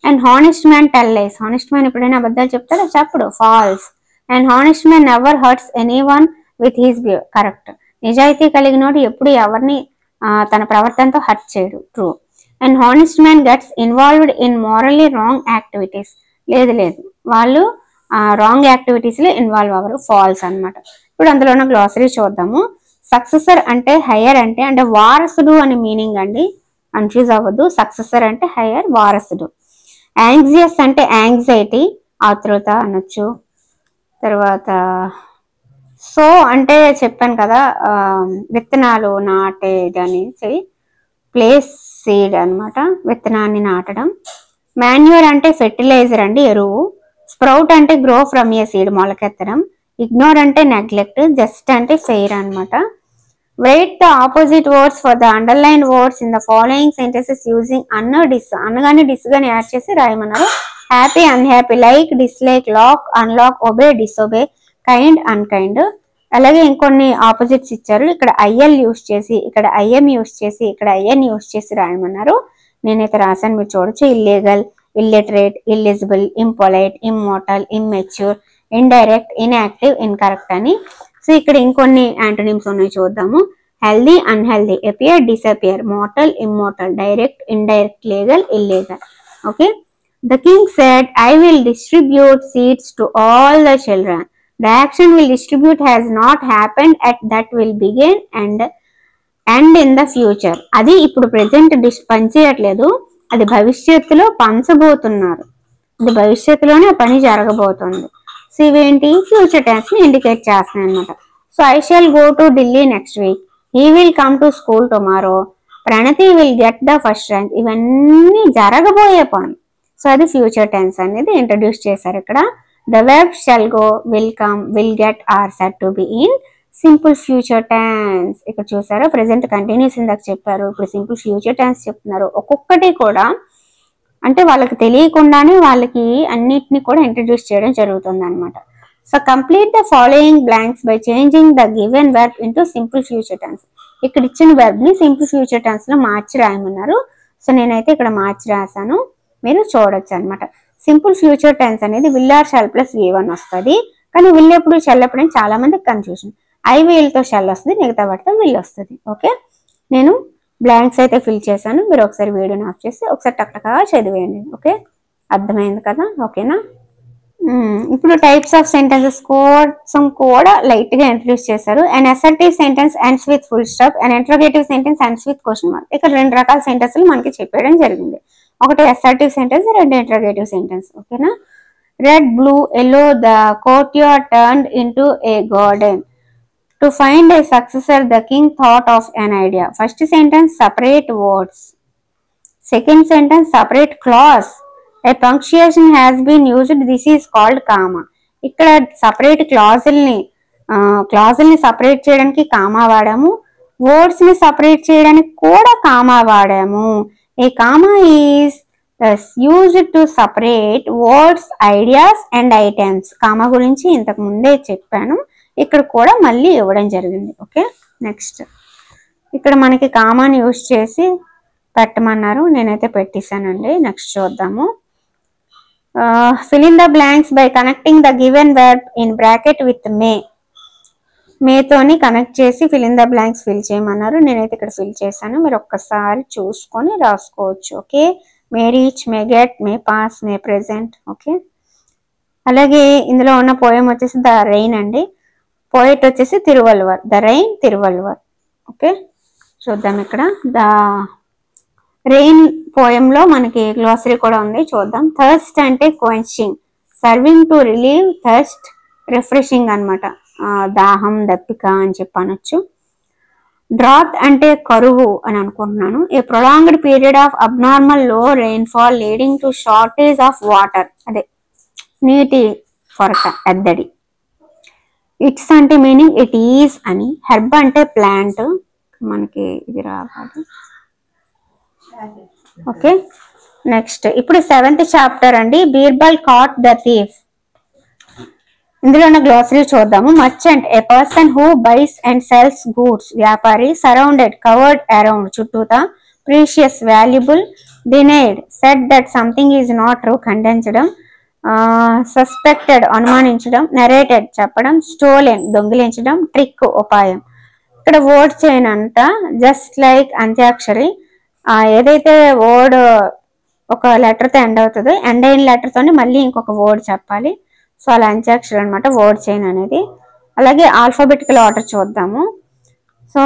And honest man tell lies. Honest man ఎప్పుడైనా అబద్ధాలు చెప్తాడా? చెప్పడు. False. And honest man never hurts anyone with his behaviour. Correct. నిజాయితీ కలిగినోడు ఎప్పుడు ఎవరిని తన ప్రవర్తనతో హర్ట్ చేయడు. True. And honest man gets involved in morally wrong activities. లేదు వాళ్ళు రాంగ్ యాక్టివిటీస్ లో ఇన్వాల్వ్ అవ్వరు. ఫాల్స్ అన్నమాట. ఇప్పుడు అందులో ఉన్న గ్లాసరీ చూద్దాము. సక్సెసర్ అంటే హైయర్ అంటే వారసుడు అని మీనింగ్ అండి, కన్ఫ్యూజ్ అవ్వద్దు. సక్సెసర్ అంటే హైయర్, వారసుడు. యాంగ్జియస్ అంటే యాంగ్జైటీ, ఆతృత అనొచ్చు. తర్వాత సో అంటే చెప్పాను కదా, విత్తనాలు నాటేది అనేసి ప్లేస్ సీడ్ అనమాట, విత్తనాన్ని నాటడం. మాన్యూర్ అంటే ఫెర్టిలైజర్ అండి, ఎరువు. స్ప్రౌట్ అంటే గ్రో ఫ్రమ్ ఏ సీడ్, మొలకెత్తడం. ఇగ్నోర్ అంటే నెగ్లెక్ట్. జస్ట్ అంటే ఫెయిర్ అనమాట. Write the opposite words for the underline words in the following sentences using un, dis. అనగానే డిస్ గాని యాడ్ చేసి రాయమన్నారు. Happy, unhappy. Like, dislike. Lock, unlock. Obey, disobey. Kind, unkind. అలాగే ఇంకొన్ని opposites ఇచ్చారు. ఇక్కడ ఐఎల్ యూస్ చేసి, ఇక్కడ ఐఎం యూస్ చేసి, ఇక్కడ ఐఎన్ యూస్ చేసి రాయమన్నారు. నేనైతే రాశాను, మీరు చూడొచ్చు. Illegal, illiterate, illegible, impolite, immortal, immature, indirect, inactive, incorrect అని. సో ఇక్కడ ఇంకొన్ని యాంటోనిమ్స్ ఉన్నాయి, చూద్దాము. Healthy, unhealthy. Appear, disappear. Mortal, immortal. Direct, indirect. Legal, illegal. Okay. The king said, "I will distribute seeds to all the children." The action will distribute has not happened at that will begin and in the future. అది ఇప్పుడు present పనిచేయట్లేదు, అది భవిష్యత్తులో పంచబోతున్నారు. అది భవిష్యత్తులోనే పని జరగబోతుంది. So ఇవేంటి? Future tense ని ఇండికేట్ చేస్తున్నాయి అనమాట. So I shall go to Delhi next week. He will come to school tomorrow. Pranati will get the first rank. ఇవన్నీ జరగబోయే పని. సో అది ఫ్యూచర్ టెన్స్ అనేది ఇంట్రడ్యూస్ చేశారు ఇక్కడ. The verb shall go, will come, will get are said to be in simple future tense. ఇక్కడ చూసారా, present continuous ఇందాక చెప్పారు, ఇప్పుడు సింపుల్ ఫ్యూచర్ టెన్స్ చెప్తున్నారు. ఒక్కొక్కటి కూడా అంటే వాళ్ళకి తెలియకుండానే వాళ్ళకి అన్నిటిని కూడా ఇంట్రడ్యూస్ చేయడం జరుగుతుంది అనమాట. So complete the following blanks by changing the given verb into simple future tense. ఇక్కడ ఇచ్చిన వెర్బ్ ని సింపుల్ ఫ్యూచర్ టెన్స్ లో మార్చి రాయమన్నారు. సో నేనైతే ఇక్కడ మార్చి రాశాను, మీరు చూడొచ్చు అనమాట. సింపుల్ ఫ్యూచర్ టెన్స్ అనేది will or shall plus V1 వస్తుంది. కానీ విల్ ఎప్పుడు షెల్ ఎప్పుడని చాలా మందికి కన్ఫ్యూజన్. ఐ విల్ తో షెల్ వస్తుంది, మిగతా వాటితో విల్ వస్తుంది. ఓకే. నేను బ్లాంక్స్ అయితే ఫిల్ చేశాను, మీరు ఒకసారి వీడియోని ఆఫ్ చేసి ఒకసారి టక్టగా చదివేయండి. ఓకే, అర్థమైంది కదా? ఓకేనా? ఇప్పుడు టైప్స్ ఆఫ్ సెంటెన్సెస్ కోసం కూడా లైట్ గా ఇంట్రడ్యూస్ చేశారు. And assertive sentence ends with full stop and interrogative sentence ends with question mark. ఇక్కడ రెండు రకాల సెంటెన్స్లు మనకి చెప్పడం జరిగింది. ఒకటి అసర్టివ్ సెంటెన్స్, రెండు ఇంట్రోగేటివ్ సెంటెన్స్. ఓకేనా? Red, blue, yellow, the courtyard turned into a garden. To find a successor, the king thought of an idea. First sentence, separate words. Second sentence, separate clause. A punctuation has been used. This is called comma. ఇక్కడ separate క్లాజుల్ని separate చేయడానికి comma వాడాము. Words ని separate చేయడానికి కూడా comma వాడాము. A comma is used to separate words, ideas and items. Comma గురించి ఇంతకు ముందే చెప్పాను, ఇక్కడ కూడా మళ్ళీ ఇవ్వడం జరిగింది. ఓకే, నెక్స్ట్ ఇక్కడ మనకి కామాని యూజ్ చేసి పెట్టమన్నారు, నేనైతే పెట్టేశానండి. నెక్స్ట్ చూద్దాము. fill in the blanks by connecting the given verb in bracket with may. మేతోని కనెక్ట్ చేసి fill in the blanks fill చేయమన్నారు, నేనైతే ఇక్కడ ఫిల్ చేశాను. మీరు ఒక్కసారి చూసుకొని రాసుకోవచ్చు. Okay, may reach, may get, may pass, may present. Okay, అలాగే ఇందులో ఉన్న పోయం వచ్చేసి ద రెయిన్ అండి. పోయిట్ వచ్చేసి తిరువల్వర్, ద రెయిన్ తిరువల్వర్. ఓకే, చూద్దాం. ఇక్కడ ద రెయిన్ పోయంలో మనకి గ్లాసరీ కూడా ఉంది, చూద్దాం. థర్స్ట్ అంటే quenching, serving to relieve thirst, refreshing అనమాట, దాహం, దప్పిక అని చెప్పి అనొచ్చు. డ్రాట్ అంటే కరువు అని అనుకుంటున్నాను. ఏ ప్రొలాంగ్డ్ పీరియడ్ ఆఫ్ అబ్నార్మల్ లో rainfall leading to shortage of water, అదే నీటి కొరత, ఎద్దడి. ఇట్స్ అంటే మీనింగ్ ఇట్ ఈజ్ అని. హెర్బ్ అంటే ప్లాంట్, మనకి ఇది రావాలి. ఓకే, నెక్స్ట్ ఇప్పుడు 7th చాప్టర్ అండి, బీర్బల్ కాట్ ద థీఫ్. ఇందులో ఉన్న గ్లాసరీ చూద్దాము. Merchant, a person who buys and sells goods. వ్యాపారి, సరౌండెడ్, కవర్డ్ అరౌండ్, చుట్టూతా. Precious, valuable. Denied, said that something is not true, ఖండించడం. సస్పెక్టెడ్, అనుమానించడం. నరేటెడ్, చెప్పడం. స్టోలెన్, దొంగిలించడం. ట్రిక్, ఉపాయం. ఇక్కడ వర్డ్ చైన్ అంట, జస్ట్ లైక్ అంత్యాక్షరి. ఏదైతే వర్డ్ ఒక లెటర్తో ఎండ్ అవుతుందో, ఎండ్ అయిన లెటర్తోనే మళ్ళీ ఇంకొక వర్డ్ చెప్పాలి. సో అలా అంత్యాక్షరి అనమాట వర్డ్ చైన్ అనేది. అలాగే ఆల్ఫాబెటికల్ ఆర్డర్ చూద్దాము. సో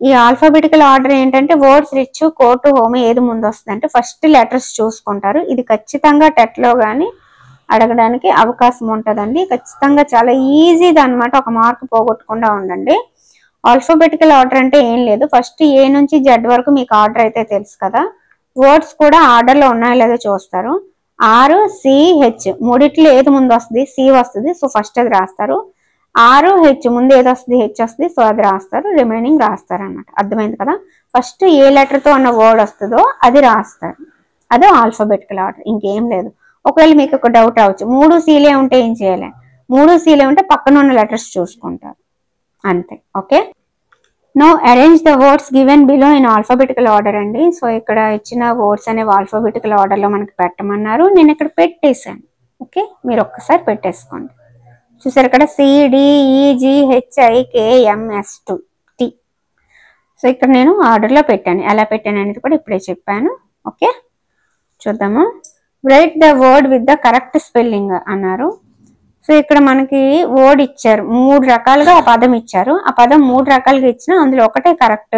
ఈ ఆల్ఫాబెటికల్ ఆర్డర్ ఏంటంటే వర్డ్స్ రిచ్, కోర్టు, హోమ్ ఏది ముందు వస్తుంది అంటే ఫస్ట్ లెటర్స్ చూసుకుంటారు. ఇది ఖచ్చితంగా టెట్లో కానీ అడగడానికి అవకాశం ఉంటుందండి. ఖచ్చితంగా చాలా ఈజీది అనమాట, ఒక మార్క్ పోగొట్టకుండా ఉండండి. ఆల్ఫాబెటికల్ ఆర్డర్ అంటే ఏం లేదు, ఫస్ట్ ఏ నుంచి జెడ్ వరకు మీకు ఆర్డర్ అయితే తెలుసు కదా. వర్డ్స్ కూడా ఆర్డర్లో ఉన్నాయో లేదో చూస్తారు. ఆర్, సి, హెచ్ మూడిట్లో ఏది ముందు వస్తుంది, సి వస్తుంది, సో ఫస్ట్ అది రాస్తారు. ఆర్, హెచ్ ముందు ఏది వస్తుంది, హెచ్ వస్తుంది, సో అది రాస్తారు. రిమైనింగ్ రాస్తారు అనమాట. అర్థమైంది కదా. ఫస్ట్ ఏ లెటర్తో ఉన్న వర్డ్ వస్తుందో అది రాస్తారు. అదే ఆల్ఫాబెటికల్ ఆర్డర్, ఇంకేం లేదు. ఒకవేళ మీకు ఒక డౌట్ రావచ్చు, 3 సీలే ఉంటే ఏం చేయాలి? 3 సీలే ఉంటే పక్కన ఉన్న లెటర్స్ చూసుకుంటారు, అంతే. Okay, now arrange the words given below in alphabetical order అండి. సో ఇక్కడ ఇచ్చిన వర్డ్స్ అనేవి ఆల్ఫాబెటికల్ ఆర్డర్లో మనకి పెట్టమన్నారు, నేను ఇక్కడ పెట్టేశాను. ఓకే, మీరు ఒక్కసారి పెట్టేసుకోండి. చూసారు ఇక్కడ CDEGHIKMS2T. సో ఇక్కడ నేను ఆర్డర్లో పెట్టాను, ఎలా పెట్టాను అనేది కూడా ఇప్పుడే చెప్పాను. ఓకే, చూద్దాము. Right the word with the correct spelling అన్నారు. సో ఇక్కడ మనకి వర్డ్ ఇచ్చారు, 3 రకాలుగా ఆ పదం ఇచ్చారు. ఆ పదం 3 రకాలుగా ఇచ్చినా అందులో ఒకటే కరెక్ట్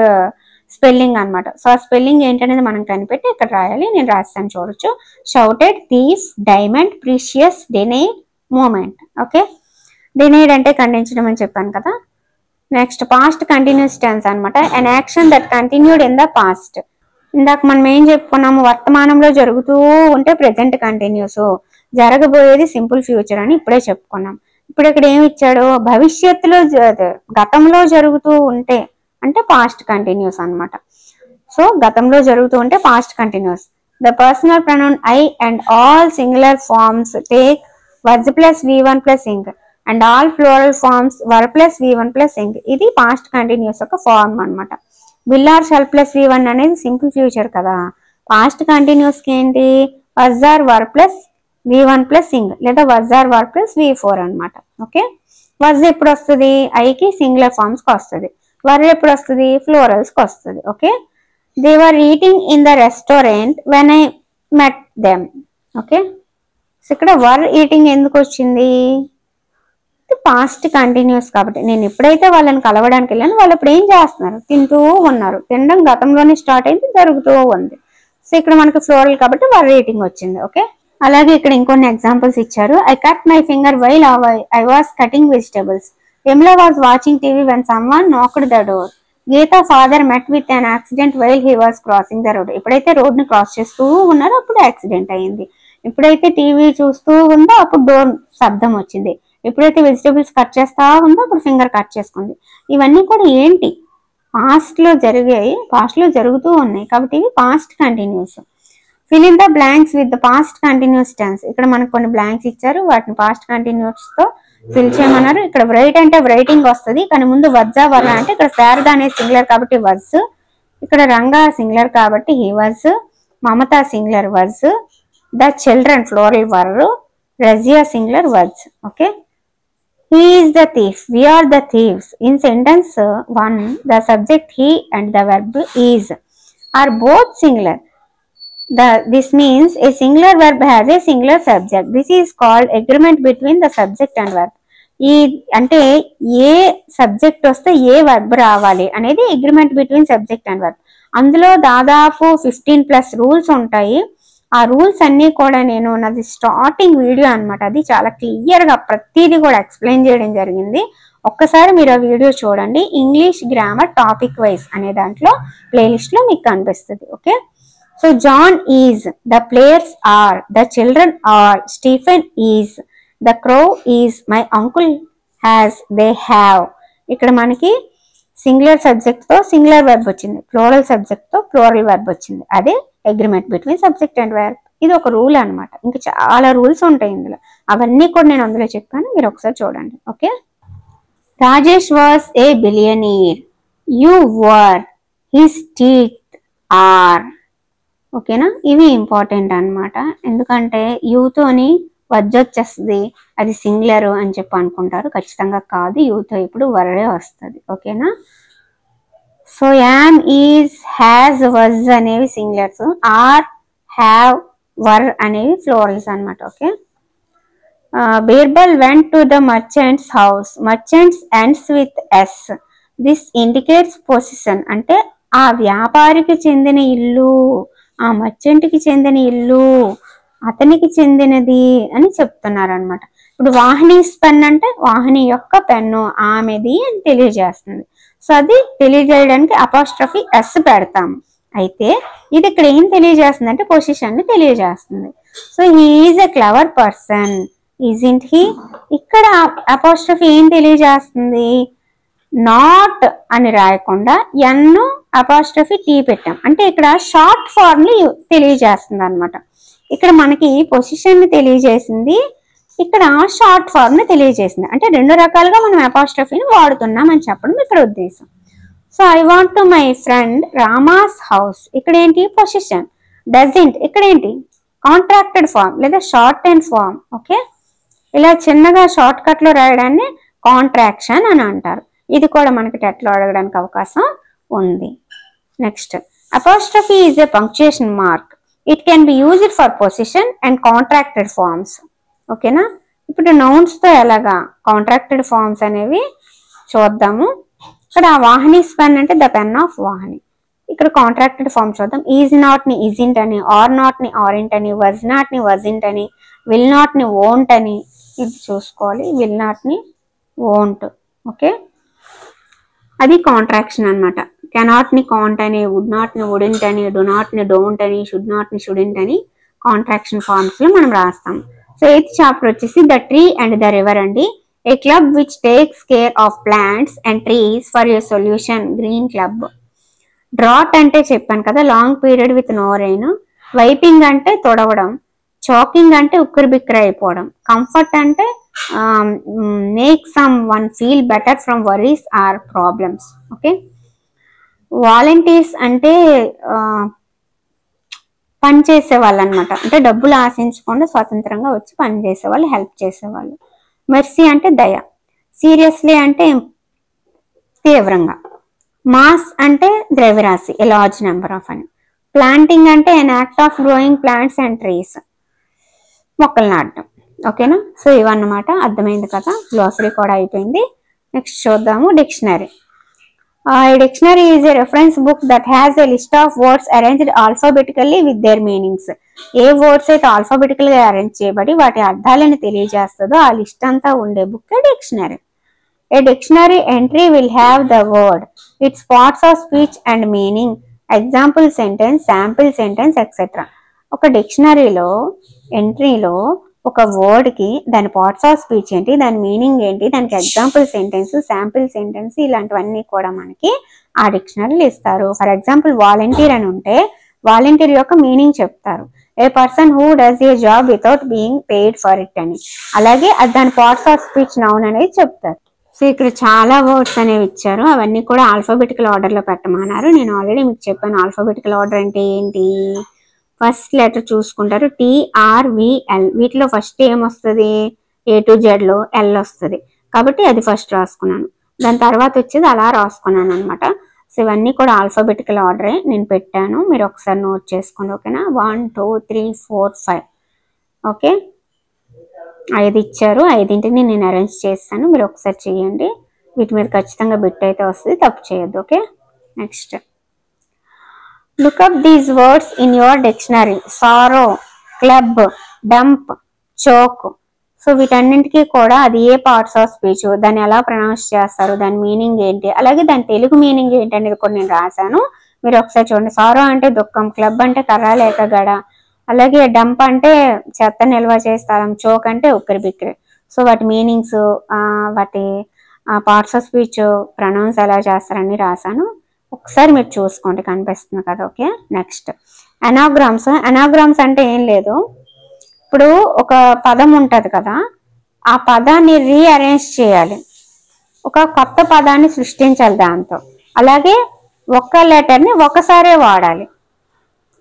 స్పెల్లింగ్ అనమాట. సో ఆ స్పెల్లింగ్ ఏంటనేది మనం కనిపెట్టి ఇక్కడ రాయాలి. నేను రాస్తాను, చూడొచ్చు. Shouted, thief, diamond, precious, denied, moment. Okay, denied అంటే ఖండించడం అని చెప్పాను కదా. నెక్స్ట్ పాస్ట్ కంటిన్యూస్ టెన్స్ అనమాట, an action that continued in the past. ఇందాక మనం ఏం చెప్పుకున్నాము, వర్తమానంలో జరుగుతూ ఉంటే ప్రెజెంట్ కంటిన్యూస్, జరగబోయేది సింపుల్ ఫ్యూచర్ అని ఇప్పుడే చెప్పుకున్నాం. ఇప్పుడు ఇక్కడ ఏమి ఇచ్చాడు, భవిష్యత్తులో గతంలో జరుగుతూ ఉంటే అంటే పాస్ట్ కంటిన్యూస్ అనమాట. సో గతంలో జరుగుతూ ఉంటే past continuous. The personal pronoun I and all singular forms take was plus v1 plus ing and all plural forms were plus v1 plus ing. ఇది పాస్ట్ కంటిన్యూస్ యొక్క ఫార్మ్ అనమాట. will or shall plus v1 అనేది simple future కదా. Past continuous కి ఏంటి, was or were plus v1 plus ing లేదా was or were plus v4 అనమాట. Okay, was ఎప్పుడు వస్తుంది, ఐకి సింగులర్ ఫార్మ్స్ కి వస్తుంది. were ఎప్పుడు వస్తుంది, ఫ్లోరల్స్ కి వస్తుంది. Okay, they were eating in the restaurant when I met them. Okay, so ఇక్కడ వర్ ఈటింగ్ ఎందుకు వచ్చింది, పాస్ట్ కంటిన్యూస్ కాబట్టి. నేను ఎప్పుడైతే వాళ్ళని కలవడానికి వెళ్ళాను వాళ్ళు ఇప్పుడు ఏం చేస్తున్నారు, తింటూ ఉన్నారు. తినడం గతంలోనే స్టార్ట్ అయింది, జరుగుతూ ఉంది. సో ఇక్కడ మనకి ఫ్లోరల్ కాబట్టి వర్ ఈటింగ్ వచ్చింది. ఓకే, అలాగే ఇక్కడ ఇంకొన్ని ఎగ్జాంపుల్స్ ఇచ్చారు. I cut my finger while I was cutting vegetables. Yamuna was watching TV when someone knocked the door. Geeta father met with an accident while he was crossing the road. ఎప్పుడైతే road ని cross చేస్తూ ఉన్నారో అప్పుడు accident అయింది. ఎప్పుడైతే TV చూస్తూ ఉందో అప్పుడు డోర్ శబ్దం వచ్చింది. ఎప్పుడైతే వెజిటబుల్స్ కట్ చేస్తా ఉందో అప్పుడు ఫింగర్ కట్ చేసుకుంది. ఇవన్నీ కూడా ఏంటి, పాస్ట్ లో జరిగాయి, పాస్ట్ లో జరుగుతూ ఉన్నాయి కాబట్టి ఇవి past continuous. Fill in the blanks with the past continuous tense. ఇక్కడ మనకు కొన్ని బ్లాంక్స్ ఇచ్చారు, వాటిని పాస్ట్ కంటిన్యూస్ తో ఫిల్ చేయమన్నారు. ఇక్కడ రైట్ అంటే రైటింగ్ వస్తుంది, కానీ ముందు వజ్జా వర్ అంటే ఇక్కడ శారద అనేది సింగులర్ కాబట్టి వజ్, ఇక్కడ రంగా సింగులర్ కాబట్టి he was, Mamata singular was, the children floral were, Razia singular was. Okay, he is the thief, we are the thieves. In sentence 1 the subject he and the verb is are both singular. This means a singular verb has a singular subject. This is called agreement between the subject and verb. ఈ అంటే ఏ subject వస్తే ఏ verb రావాలి అనేది agreement between subject and verb. అందులో దాదాపు 15+ rules ఉంటాయి. ఆ rules అన్ని కూడా నేను నాది స్టార్టింగ్ వీడియో అనమాట, అది చాలా క్లియర్ గా ప్రతిదీ కూడా ఎక్స్ప్లెయిన్ చేయడం జరిగింది. ఒక్కసారి మీరు ఆ వీడియో చూడండి. ఇంగ్లీష్ గ్రామర్ టాపిక్ వైజ్ అనే దాంట్లో ప్లేలిస్ట్ లో మీకు కనిపిస్తుంది. Okay, so John is, the players are, the children are, Stephen is, the crow is, my uncle has, they have. ఇక్కడ మనకి సింగులర్ సబ్జెక్ట్ తో సింగులర్ వర్బ్ వచ్చింది, ప్లూరల్ సబ్జెక్ట్ తో ప్లూరల్ వర్బ్ వచ్చింది. అదే agreement between subject and verb. ఇది ఒక rule అనమాట. ఇంకా చాలా రూల్స్ ఉంటాయి ఇందులో, అవన్నీ కూడా నేను అందులో చెప్పాను, మీరు ఒకసారి చూడండి. Okay, Rajesh was a billionaire, you were, his teeth are. ఓకేనా, ఇవి ఇంపార్టెంట్ అనమాట. ఎందుకంటే యూతోని వచ్చేస్తుంది, అది సింగులర్ అని చెప్పి అనుకుంటారు, ఖచ్చితంగా కాదు. యూతో ఇప్పుడు వరే వస్తుంది. ఓకేనా, so am, is, has, was అనేవి సింగులర్స్, ఆర్, హ్యావ్, వర్ అనేవి ఫ్లోరల్స్ అనమాట. Okay, Birbal went to the merchant's house. Merchants ends with S. This indicates possession, అంటే ఆ వ్యాపారికి చెందిన ఇల్లు, ఆ మర్చెంట్కి చెందిన ఇల్లు, అతనికి చెందినది అని చెప్తున్నారు అనమాట. ఇప్పుడు వాహినీస్ పెన్ అంటే వాహిని యొక్క పెన్ను, ఆమెది అని తెలియజేస్తుంది. సో అది తెలియజేయడానికి అపాస్ట్రఫీ ఎస్ పెడతాము. అయితే ఇది ఇక్కడ ఏం తెలియజేస్తుంది అంటే పొజిషన్ ని తెలియజేస్తుంది. So he is a clever person, ఈజింట్ he. ఇక్కడ అపాస్ట్రఫీ ఏం తెలియజేస్తుంది, నాట్ అని రాయకుండా ఎన్ అపాస్ట్రఫీ టీ పెట్టాం, అంటే ఇక్కడ షార్ట్ ఫార్మ్ ని తెలియజేస్తుంది అనమాట. ఇక్కడ మనకి పొజిషన్ ని తెలియజేసింది, ఇక్కడ షార్ట్ ఫార్మ్ ని తెలియజేసింది. అంటే రెండు రకాలుగా మనం అపాస్ట్రఫీని వాడుతున్నాం అని చెప్పడం ఇక్కడ ఉద్దేశం. So I want to my friend Rama's house, ఇక్కడ ఏంటి పొజిషన్. డజంట్ ఇక్కడ ఏంటి కాంట్రాక్టెడ్ ఫార్మ్ లేదా షార్ట్ అండ్ ఫార్మ్. ఓకే, ఇలా చిన్నగా షార్ట్ కట్ లో రాయడాన్ని కాంట్రాక్షన్ అని అంటారు. ఇది కూడా మనకి టెట్ లో అడగడానికి అవకాశం ఉంది. Next, apostrophe is a punctuation mark. It can be used for possession and contracted forms. ఓకేనా, ఇప్పుడు నౌన్స్ తో ఎలాగా కాంట్రాక్టెడ్ ఫార్మ్స్ అనేవి చూద్దాము. ఇక్కడ వాహిని స్పెన్ అంటే ద పెన్ ఆఫ్ వాహిని. ఇక్కడ కాంట్రాక్టెడ్ ఫార్మ్ చూద్దాం. ఈజ్ నాట్ ని ఇజింట్ అని, ఆర్ నాట్ ని ఆరింట్ అని, వజ్ నాట్ ని వజింట్ అని, విల్ నాట్ ని వోంట్ అని. ఇది చూసుకోవాలి, విల్ నాట్ ని వోంట్. ఓకే, అది కాంట్రాక్షన్ అనమాట. కెనాట్ ని కాంట్ అని, వుడ్ నాట్ ని వుడెంట్ అని, డు నాట్ ని డోంట్ అని, షుడ్ నాట్ ని షుడెంట్ అని కాంట్రాక్షన్ ఫార్మ్స్ లో మనం రాస్తాం. సో 8th చాప్టర్ వచ్చేసి the tree and the river అండి. A club which takes care of plants and trees for your solution, green club. Drought అంటే చెప్పాను కదా, long period with no rain. Wiping అంటే తొడవడం. చాకింగ్ అంటే ఉక్కిరి బిక్కిరి అయిపోవడం. కంఫర్ట్ అంటే make someone feel better from worries or problems. Okay, volunteers అంటే పని చేసేవాళ్ళు అనమాట, అంటే డబ్బులు ఆశించకుండా స్వతంత్రంగా వచ్చి పని చేసేవాళ్ళు, హెల్ప్ చేసేవాళ్ళు. మెర్సీ అంటే దయ. సీరియస్లీ అంటే తీవ్రంగా. మాస్ అంటే ద్రవ్యరాశి, ఏ లార్జ్ నెంబర్ ఆఫ్ అని. ప్లాంటింగ్ అంటే ఎన్ act of growing plants and trees. మొక్కలు నాటడం. ఓకేనా? సో ఇవన్నమాట. అర్థమైంది కదా? గ్లోసరీ కూడా అయిపోయింది. నెక్స్ట్ చూద్దాము dictionary. A dictionary is a reference book that has a list of words arranged alphabetically with their meanings. A words అయితే ఆల్ఫాబెటికల్ గా అరేంజ్ చేయబడి వాటి అర్థాలను తెలియజేస్తుందో ఆ లిస్ట్ అంతా ఉండే book dictionary. A dictionary entry will have the word, its parts of speech and meaning, example sentence, sample sentence, etc. ఒక డిక్షనరీలో ఎంట్రీలో ఒక వర్డ్ కి దాని పార్ట్స్ ఆఫ్ స్పీచ్ ఏంటి, దాని మీనింగ్ ఏంటి, దానికి ఎగ్జాంపుల్ సెంటెన్స్, శాంపిల్ సెంటెన్స్ ఇలాంటివన్నీ కూడా మనకి ఆ డిక్షనరీలు ఇస్తారు. ఫర్ ఎగ్జాంపుల్ వాలంటీర్ అని ఉంటే వాలంటీర్ యొక్క మీనింగ్ చెప్తారు. A person who does a job without being paid for it అని. అలాగే దాని పార్ట్స్ ఆఫ్ స్పీచ్ నౌన్ అనేది చెప్తారు. సో ఇక్కడ చాలా వర్డ్స్ అనేవి ఇచ్చారు. అవన్నీ కూడా ఆల్ఫాబెటికల్ ఆర్డర్ లో పెట్టమన్నారు. నేను ఆల్రెడీ మీకు చెప్పాను ఆల్ఫాబెటికల్ ఆర్డర్ అంటే ఏంటి. ఫస్ట్ లెటర్ చూసుకుంటారు TRVL. వీటిలో ఫస్ట్ ఏమొస్తుంది, A to Z లో L వస్తుంది కాబట్టి అది ఫస్ట్ రాసుకున్నాను. దాని తర్వాత వచ్చేది అలా రాసుకున్నాను అనమాట. సో ఇవన్నీ కూడా ఆల్ఫాబెటికల్ ఆర్డరే నేను పెట్టాను. మీరు ఒకసారి నోట్ చేసుకోండి. ఓకేనా? 1 2 3 4 5. ఓకే, 5 ఇచ్చారు. 5ంటిని నేను అరేంజ్ చేస్తాను. మీరు ఒకసారి చేయండి. వీటి మీద ఖచ్చితంగా బిట్ అయితే వస్తుంది, తప్పు చేయొద్దు. Okay, next look up these words in your dictionary. sorrow, club, dump, choke. So వీటన్నింటికి కూడా అది ఏ పార్ట్స్ ఆఫ్ స్పీచ్, దాన్ని ఎలా ప్రొనౌన్స్ చేస్తారు, దాని మీనింగ్ ఏంటి, అలాగే దాని తెలుగు మీనింగ్ ఏంటి అనేది కూడా నేను రాశాను. మీరు ఒకసారి చూడండి. సారో అంటే దుఃఖం, క్లబ్ అంటే కర్ర లేక గడ, అలాగే డంప్ అంటే చెత్త నిల్వ చేస్తాం, చోక్ అంటే ఉక్కిరి బిక్కిరి. సో వాటి మీనింగ్స్, వాటి పార్ట్స్ ఆఫ్ స్పీచ్ ప్రొనౌన్స్ ఎలా చేస్తారని రాశాను. ఒకసారి మీరు చూసుకోండి, కనిపిస్తుంది కదా. Okay, next అనాగ్రామ్స్. అనాగ్రామ్స్ అంటే ఏం లేదు, ఇప్పుడు ఒక పదం ఉంటది కదా, ఆ పదాన్ని రీఅరేంజ్ చేయాలి, ఒక కొత్త పదాన్ని సృష్టించాలి దాంతో. అలాగే ఒక్క లెటర్ని ఒకసారే వాడాలి.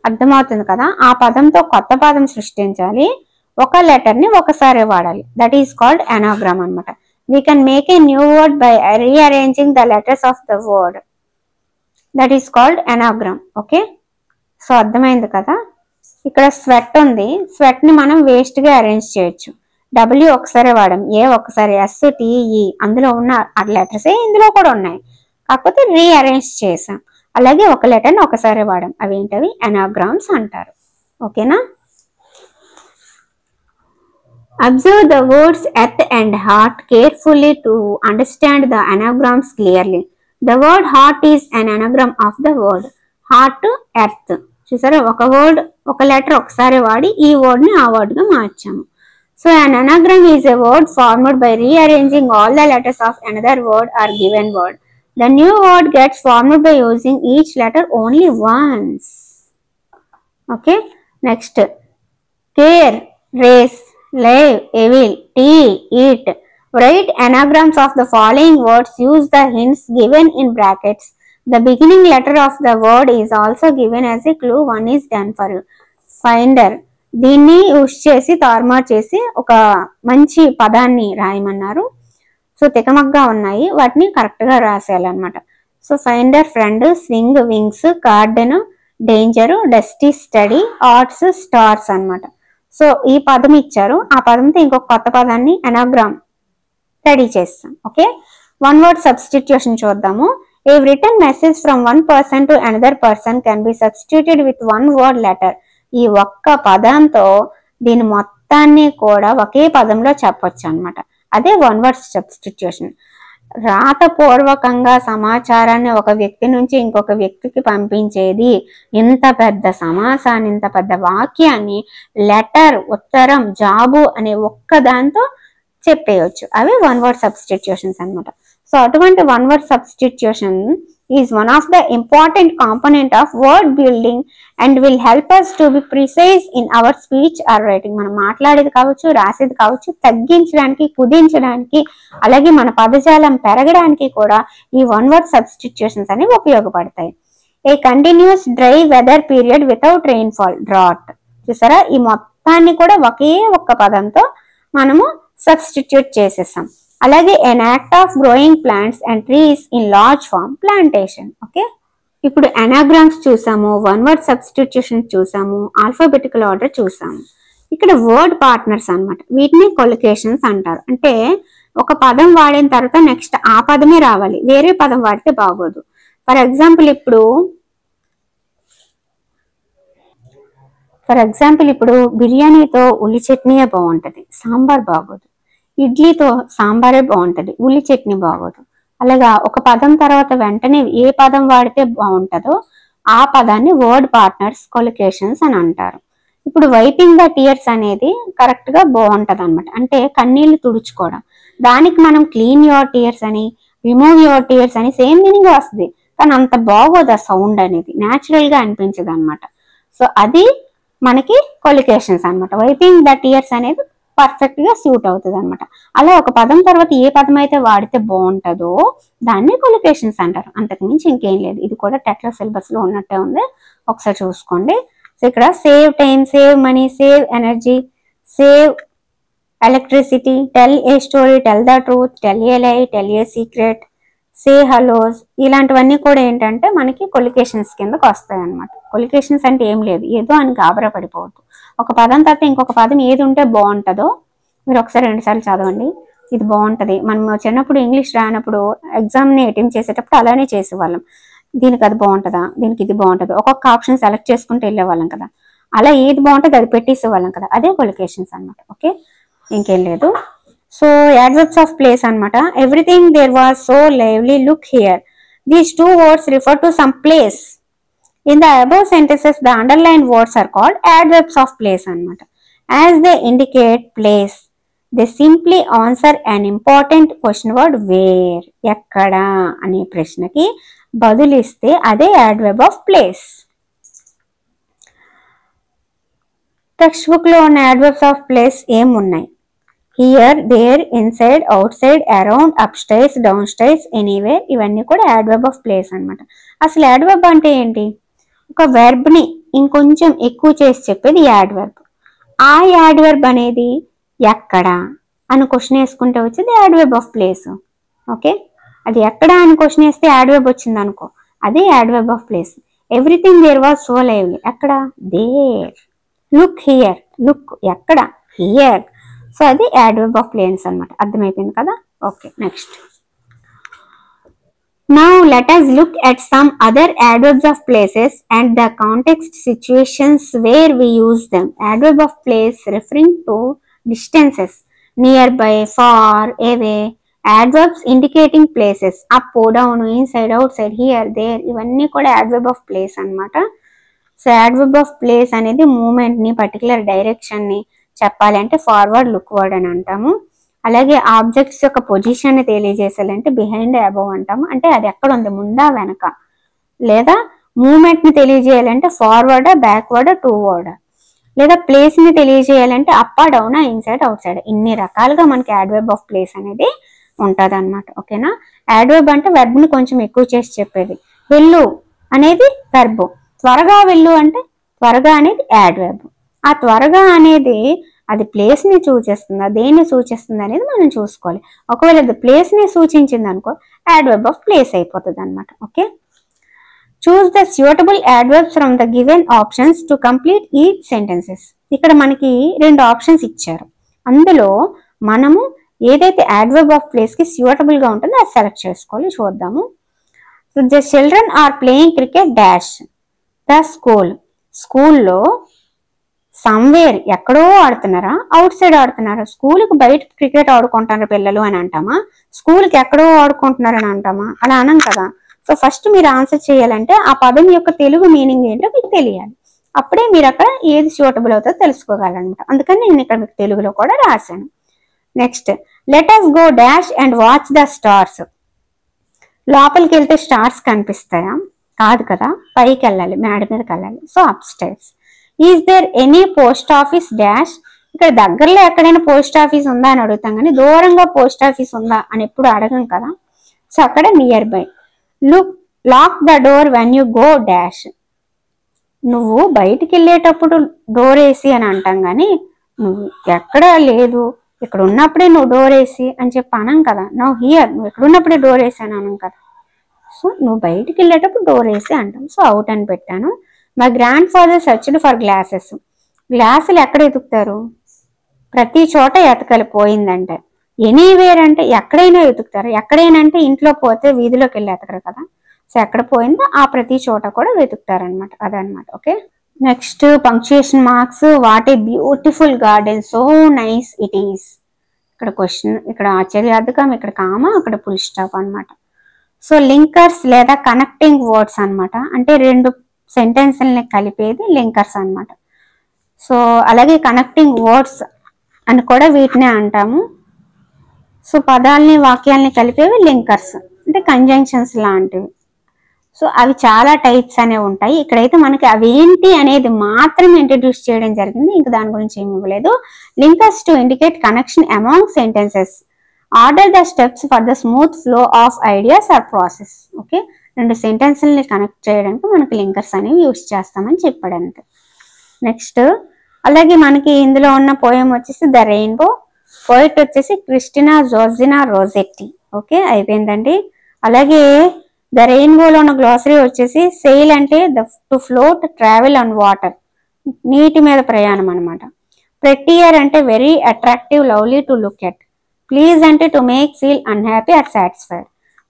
అర్థమవుతుంది కదా? ఆ పదంతో కొత్త పదం సృష్టించాలి, ఒక లెటర్ని ఒకసారి వాడాలి. దట్ ఈస్ కాల్డ్ అనాగ్రామ్ అనమాట. We can make a new word by rearranging the letters of the word. That is called anagram. Okay, so అర్థమైంది కదా? ఇక్కడ స్వెట్ ఉంది. స్వెట్ ని మనం వేస్ట్ గా అరేంజ్ చేయొచ్చు. W ఒకసారి వాడాం, A ఒకసారి, STE అందులో ఉన్న లెటర్స్ ఇందులో కూడా ఉన్నాయి, కాకపోతే రీఅరేంజ్ చేసాం. అలాగే ఒక లెటర్ ని ఒకసారి వాడాం. అవేంటవి? అనాగ్రామ్స్ అంటారు. ఓకేనా? Observe the words earth and heart carefully to understand the anagrams clearly. The word heart is an anagram of the word heart, earth. చూసారా, ఒక వర్డ్ ఒక లెటర్ ఒకసారి వాడి ఈ వర్డ్ ని ఆ వర్డ్ గా మార్చాము. So an anagram is a word formed by rearranging all the letters of another word or given word. The new word gets formed by using each letter only once. Okay, next care, race, live, evil, tea, eat. Write anagrams of the following words. Use the hints given in brackets. The beginning letter of the word is also given as a clue. One is done for you. Finder. దీన్ని use చేసి తారుమారు చేసి ఒక మంచి పదాన్ని రాయమన్నారు. So తికమగ్గా ఉన్నాయి, వాటిని correct గా రాసేయాలన్నమాట. So finder, friend, swing, wings, garden, danger, dusty, study, arts, stars అన్నమాట. సో ఈ పదం ఇచ్చారు, ఆ పదంతో ఇంకొక కొత్త పదాన్ని అనాగ్రామ్ రెడీ చేస్తాం. ఓకే, వన్ వర్డ్ సబ్స్టిట్యూషన్ చూద్దాము. A written message from one person to another person can be substituted with one word letter. ఈ ఒక్క పదంతో దీని మొత్తాన్ని కూడా ఒకే పదంలో చెప్పొచ్చు అనమాట. అదే వన్ వర్డ్ సబ్స్టిట్యూషన్. రాతపూర్వకంగా సమాచారాన్ని ఒక వ్యక్తి నుంచి ఇంకొక వ్యక్తికి పంపించేది. ఇంత పెద్ద సమాసాన్ని, ఇంత పెద్ద వాక్యాన్ని లెటర్, ఉత్తరం, జాబు అనే ఒక్క దాంతో చెప్పేయచ్చు. అవి వన్ వర్డ్ సబ్స్టిట్యూషన్స్ అన్నమాట. సో అటువంటి one word substitution is one of the important component of word building and will help us to be precise in our speech or writing. మనం మాట్లాడేది కావచ్చు, రాసేది కావచ్చు, తగ్గించడానికి, కుదించడానికి, అలాగే మన పదజాలం పెరగడానికి కూడా ఈ వన్ వర్డ్ సబ్స్టిట్యూషన్స్ అనేవి ఉపయోగపడతాయి. A continuous dry weather period without rainfall, drought. చూసారా, ఈ మొత్తాన్ని కూడా ఒకే ఒక్క పదంతో మనము సబ్స్టిట్యూట్ చేసేసాం. అలాగే an act of growing plants and trees in large form, plantation. Okay, ఇప్పుడు అనాగ్రామ్స్ చూసాము, వన్ వర్డ్ సబ్స్టిట్యూషన్ చూసాము, ఆల్ఫాబెటికల్ ఆర్డర్ చూసాము. ఇక్కడ వర్డ్ పార్ట్నర్స్ అన్నమాట. వీటిని కొలికేషన్స్ అంటారు. అంటే ఒక పదం వాడిన తర్వాత నెక్స్ట్ ఆ పదమే రావాలి, వేరే పదం వాడితే బాగోదు. ఫర్ ఎగ్జాంపుల్ ఇప్పుడు బిర్యానీతో ఉల్లి చట్నీయే బాగుంటది, సాంబార్ బాగోదు. ఇడ్లీతో సాంబారే బాగుంటది, ఉల్లి చట్నీ బాగోదు. అలాగా ఒక పదం తర్వాత వెంటనే ఏ పదం వాడితే బాగుంటుందో ఆ పదాన్ని వర్డ్ పార్ట్నర్స్ కొలికేషన్స్ అని అంటారు. ఇప్పుడు వైపింగ్ ద టీయర్స్ అనేది కరెక్ట్ గా బాగుంటది అనమాట. అంటే కన్నీళ్లు తుడుచుకోవడం. దానికి మనం క్లీన్ యువర్ టీయర్స్ అని, రిమూవ్ యువర్ టీయర్స్ అని సేమ్ మీనింగ్ వస్తుంది, కానీ అంత బాగోదు ఆ సౌండ్ అనేది, న్యాచురల్ గా అనిపించదు అనమాట. సో అది మనకి కొలికేషన్స్ అనమాట. వైపింగ్ ద టీయర్స్ అనేది పర్ఫెక్ట్ గా సూట్ అవుతుంది అనమాట. అలా ఒక పదం తర్వాత ఏ పదం అయితే వాడితే బాగుంటుందో దాన్ని కొలికేషన్స్ అంటారు. అంతకు మించి ఇంకేం లేదు. ఇది కూడా టెట్లా సిలబస్ లో ఉన్నట్టే ఉంది, ఒకసారి చూసుకోండి. సో ఇక్కడ save time, save money, save energy, save electricity, tell a story, tell the truth, tell a lie, tell a secret, say hellos, ఇలాంటివన్నీ కూడా ఏంటంటే మనకి కొలికేషన్స్ కిందకి వస్తాయి అనమాట. కొలికేషన్స్ అంటే ఏం లేదు, ఏదో అని గాబరా పడిపోవద్దు. ఒక పదం తర్వాత ఇంకొక పదం ఏది ఉంటే బాగుంటుందో మీరు ఒకసారి 2 సార్లు చదవండి, ఇది బాగుంటది. మనం చిన్నప్పుడు ఇంగ్లీష్ రానప్పుడు ఎగ్జామ్ని అటెంప్ట్ చేసేటప్పుడు అలానే చేసేవాళ్ళం. దీనికి అది బాగుంటుందా, దీనికి ఇది బాగుంటుందా, ఒక్కొక్క ఆప్షన్ సెలెక్ట్ చేసుకుంటూ వెళ్ళేవాళ్ళం కదా. అలా ఏది బాగుంటుంది అది పెట్టేసేవాళ్ళం కదా, అదే కొలికేషన్స్ అనమాట. ఓకే, ఇంకేం లేదు. సో adverbs of place అన్నమాట. Everything there was so lively, look here. These 2 words refer to some place. In the above sentences, the underlined words are called adverbs of place అన్నమాట. As they indicate place, they simply answer an important question word where. ఎక్కడ అనే ప్రశ్నకి బదులిస్తే అదే adverb of place. Text book లో ఉన్న adverbs of place ఏమున్నాయి? Here, there, inside, outside, around, upstairs, downstairs, anywhere, ఇవన్నీ కూడా adverb of place అనమాట. అసలు యాడ్వర్బ్ అంటే ఏంటి? ఒక వెర్బ్ ని ఇంకొంచెం ఎక్కువ చేసి చెప్పేది యాడ్వర్బ్. ఆ యాడ్వర్బ్ అనేది ఎక్కడ అని క్వశ్చన్ వేసుకుంటే వచ్చేది యాడ్వర్బ్ ఆఫ్ ప్లేస్. ఓకే, అది ఎక్కడ అని క్వశ్చన్ వేస్తే యాడ్వర్బ్ వచ్చింది అనుకో, అదే adverb of place. Everything there was so lively, ఎక్కడ? దేర్. లుక్ హియర్, లుక్ ఎక్కడ? హియర్. సో అది యాడ్వర్బ్ ఆఫ్ ప్లేస్ అనమాట. అర్థమైపోయింది కదా? Okay, next. Now let us look at some other adverbs of places and the context situations where we use them. Adverb of place referring to distances, nearby, far, away. Adverbs indicating places, up, down, inside, outside, here, there, ఇవన్నీ కూడా adverb of place అన్నమాట. So adverb of place అనేది moment ని, particular direction ని చెప్పాలి అంటే forward, look word అని అంటాము. అలాగే ఆబ్జెక్ట్స్ యొక్క పొజిషన్ ని తెలియజేసాలంటే బిహైండ్, అబవ్ అంటాము. అంటే అది ఎక్కడ ఉంది, ముందా వెనక. లేదా మూమెంట్ ని తెలియజేయాలంటే ఫార్వర్డ్, బ్యాక్వర్డ్, టూవర్డ్. లేదా ప్లేస్ ని తెలియజేయాలంటే up, down, inside, outside. ఇన్ని రకాలుగా మనకి యాడ్వర్బ్ ఆఫ్ ప్లేస్ అనేది ఉంటుంది అనమాట. ఓకేనా? యాడ్వర్బ్ అంటే వెర్బ్ ని కొంచెం ఎక్కువ చేసి చెప్పేది. వెళ్ళు అనేది వెర్బ్, త్వరగా వెళ్ళు అంటే త్వరగా అనేది యాడ్వర్బ్. ఆ త్వరగా అనేది అది ప్లేస్ ని సూచిస్తుందా, దేన్ని సూచిస్తుంది అనేది మనం చూసుకోవాలి. ఒకవేళ అది ప్లేస్ ని సూచించింది అనుకో, యాడ్వర్బ్ ఆఫ్ ప్లేస్ అయిపోతుంది అనమాట. Okay, choose the suitable adverbs from the given options to complete each sentences. ఇక్కడ మనకి 2 ఆప్షన్స్ ఇచ్చారు, అందులో మనము ఏదైతే యాడ్వర్బ్ ఆఫ్ ప్లేస్ కి సూటబుల్ గా ఉంటుందో అది సెలెక్ట్ చేసుకోవాలి. చూద్దాము. The children are playing cricket dash the school. స్కూల్లో సమ్వేర్, ఎక్కడో ఆడుతున్నారా, అవుట్ సైడ్ ఆడుతున్నారా? స్కూల్కి బయట క్రికెట్ ఆడుకుంటున్నారు పిల్లలు అని అంటామా, స్కూల్కి ఎక్కడో ఆడుకుంటున్నారని అంటామా? అలా అనం కదా. సో ఫస్ట్ మీరు ఆన్సర్ చేయాలంటే ఆ పదం యొక్క తెలుగు మీనింగ్ ఏంటో మీకు తెలియాలి. అప్పుడే మీరు అక్కడ ఏది సూటబుల్ అవుతుందో తెలుసుకోగలరనమాట. అందుకని నేను ఇక్కడ మీకు తెలుగులో కూడా రాశాను. Next, let us go dash and watch the stars. లోపలికి వెళ్తే స్టార్స్ కనిపిస్తాయా? కాదు కదా, పైకి వెళ్ళాలి, మేడ మీదకి వెళ్ళాలి. So upstairs. Is there any post office dash. ఇక్కడ దగ్గరలో ఎక్కడైనా పోస్ట్ ఆఫీస్ ఉందా అని అడుగుతాం, కానీ దూరంగా పోస్ట్ ఆఫీస్ ఉందా అని ఎప్పుడు అడగం కదా. సో అక్కడ nearby. Lock the door when you go dash. నువ్వు బయటికి వెళ్ళేటప్పుడు డోర్ వేసి అని అంటాం, కానీ నువ్వు ఎక్కడా లేదు, ఇక్కడ ఉన్నప్పుడే నువ్వు డోర్ వేసి అని చెప్పి అనం కదా. నౌ హియర్, నువ్వు ఎక్కడ ఉన్నప్పుడే డోర్ వేసి అని అనం కదా. సో నువ్వు బయటికి వెళ్ళేటప్పుడు డోర్ వేసి అంటాం. సో అవుట్ అని పెట్టాను. My grand father searched for glasses. గ్లాసులు ఎక్కడ ఎతుకుతారు? ప్రతి చోట ఎతకాలి పోయిందంటే. ఎనీవేర్ అంటే ఎక్కడైనా వెతుకుతారు. ఎక్కడైనా అంటే ఇంట్లో పోతే వీధిలోకి వెళ్ళి ఎతకరు కదా. సో ఎక్కడ పోయిందో ఆ ప్రతి చోట కూడా వెతుకుతారు అనమాట. అదనమాట. Okay, next punctuation marks. What a beautiful garden, so nice it is. ఇక్కడ క్వశ్చన్, ఇక్కడ ఆశ్చర్యార్థకం, ఇక్కడ కామా, అక్కడ ఫుల్ స్టాప్ అనమాట. సో లింకర్స్ లేదా కనెక్టింగ్ వర్డ్స్ అనమాట. అంటే రెండు సెంటెన్స్ని కలిపేది లింకర్స్ అనమాట. సో అలాగే కనెక్టింగ్ వర్డ్స్ అని కూడా వీటినే అంటాము. సో పదాలని వాక్యాలని కలిపేవి లింకర్స్, అంటే కంజంక్షన్స్ లాంటివి. సో అవి చాలా టైప్స్ అనేవి ఉంటాయి. ఇక్కడైతే మనకి అవి ఏంటి అనేది మాత్రం ఇంట్రడ్యూస్ చేయడం జరిగింది, ఇంకా దాని గురించి ఏమి ఇవ్వలేదు. Linkers to indicate connection among sentences. Order the steps for the smooth flow of ideas or process. Okay, రెండు సెంటెన్స్ని కనెక్ట్ చేయడానికి మనకి లింకర్స్ అనేవి యూజ్ చేస్తామని చెప్పాడు అంతే. నెక్స్ట్ అలాగే మనకి ఇందులో ఉన్న పోయం వచ్చేసి ద రెయిన్బో. పోయిట్ వచ్చేసి క్రిస్టినా జోర్జినా రోజెట్టి. ఓకే, అయిపోయిందండి. అలాగే ద రెయిన్బోలో ఉన్న గ్లాసరీ వచ్చేసి సెయిల్ అంటే to float, travel on water, నీటి మీద ప్రయాణం అనమాట. ప్రెట్టియర్ అంటే very attractive, lovely to look at. Please అంటే to make feel unhappy or satisfied.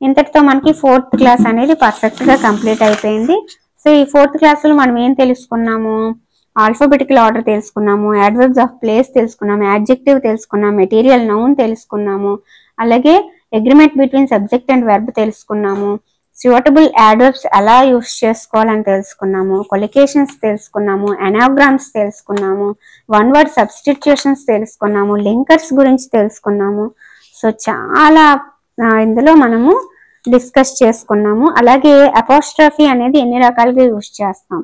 ఇంతటితో మనకి 4th క్లాస్ అనేది పర్ఫెక్ట్ గా కంప్లీట్ అయిపోయింది. సో ఈ 4th క్లాస్లో మనం ఏం తెలుసుకున్నాము? ఆల్ఫాబెటికల్ ఆర్డర్ తెలుసుకున్నాము, యాడ్వర్బ్స్ ఆఫ్ ప్లేస్ తెలుసుకున్నాము, యాడ్జెక్టివ్ తెలుసుకున్నాము, మెటీరియల్ నౌన్ తెలుసుకున్నాము, అలాగే agreement between subject and verb తెలుసుకున్నాము, సూటబుల్ యాడ్వర్బ్స్ ఎలా యూస్ చేసుకోవాలని తెలుసుకున్నాము, కొలికేషన్స్ తెలుసుకున్నాము, అనాగ్రామ్స్ తెలుసుకున్నాము, వన్ వర్డ్ సబ్స్టిట్యూషన్స్ తెలుసుకున్నాము, లింకర్స్ గురించి తెలుసుకున్నాము. సో చాలా ఇందులో మనము డిస్కస్ చేసుకున్నాము. అలాగే అపోస్ట్రఫీ అనేది ఎన్ని రకాలుగా యూస్ చేస్తాం,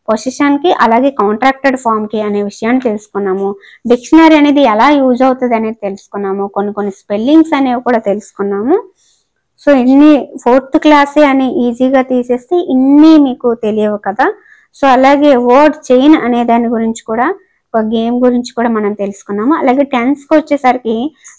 పొజిషన్ కి అలాగే కాంట్రాక్టెడ్ ఫామ్ కి అనే విషయాన్ని తెలుసుకున్నాము. డిక్షనరీ అనేది ఎలా యూజ్ అవుతుంది అనేది తెలుసుకున్నాము. కొన్ని స్పెల్లింగ్స్ అనేవి కూడా తెలుసుకున్నాము. సో ఇన్ని 4th క్లాసే అని ఈజీగా తీసేస్తే ఇన్ని మీకు తెలియవు కదా. సో అలాగే వర్డ్ చైన్ అనే దాని గురించి కూడా, ఒక గేమ్ గురించి కూడా మనం తెలుసుకున్నాము. అలాగే టెన్స్కి వచ్చేసరికి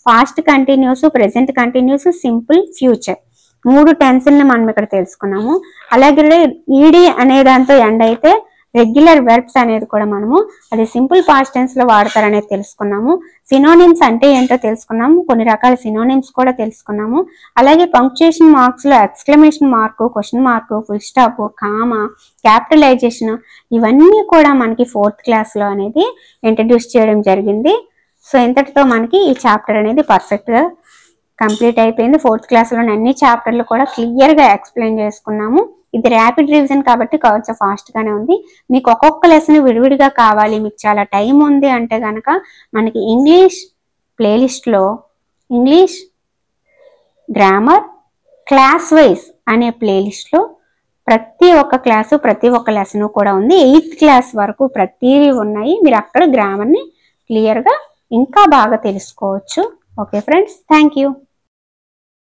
past continuous, present continuous, simple, future, 3 టెన్స్ని మనం ఇక్కడ తెలుసుకున్నాము. అలాగే ఈడీ అనే దాంతో ఎండ్ అయితే రెగ్యులర్ వెర్బ్స్ అనేది కూడా మనము అది సింపుల్ పాస్ట్ టెన్స్ లో వాడతారనేది తెలుసుకున్నాము. సినోనిమ్స్ అంటే ఏంటో తెలుసుకున్నాము, కొన్ని రకాల సినోనిమ్స్ కూడా తెలుసుకున్నాము. అలాగే పంక్చుయేషన్ మార్క్స్ లో exclamation mark, question mark, full stop, comma, capitalisation ఇవన్నీ కూడా మనకి 4th క్లాస్ లో అనేది ఇంట్రడ్యూస్ చేయడం జరిగింది. సో ఇంతటితో మనకి ఈ చాప్టర్ అనేది పర్ఫెక్ట్ గా కంప్లీట్ అయిపోయింది. 4th క్లాస్లోని అన్ని చాప్టర్లు కూడా క్లియర్గా ఎక్స్ప్లెయిన్ చేసుకున్నాము. ఇది ర్యాపిడ్ రివిజన్ కాబట్టి కొంచెం ఫాస్ట్గానే ఉంది. మీకు ఒక్కొక్క లెసన్ విడివిడిగా కావాలి, మీకు చాలా టైం ఉంది అంటే కనుక మనకి ఇంగ్లీష్ ప్లేలిస్ట్లో ఇంగ్లీష్ గ్రామర్ క్లాస్ వైజ్ అనే ప్లేలిస్ట్లో ప్రతి ఒక్క క్లాసు, ప్రతి ఒక్క లెసన్ కూడా ఉంది. 8th క్లాస్ వరకు ప్రతివి ఉన్నాయి. మీరు అక్కడ గ్రామర్ని క్లియర్గా ఇంకా బాగా తెలుసుకోవచ్చు. Okay friends, thank you.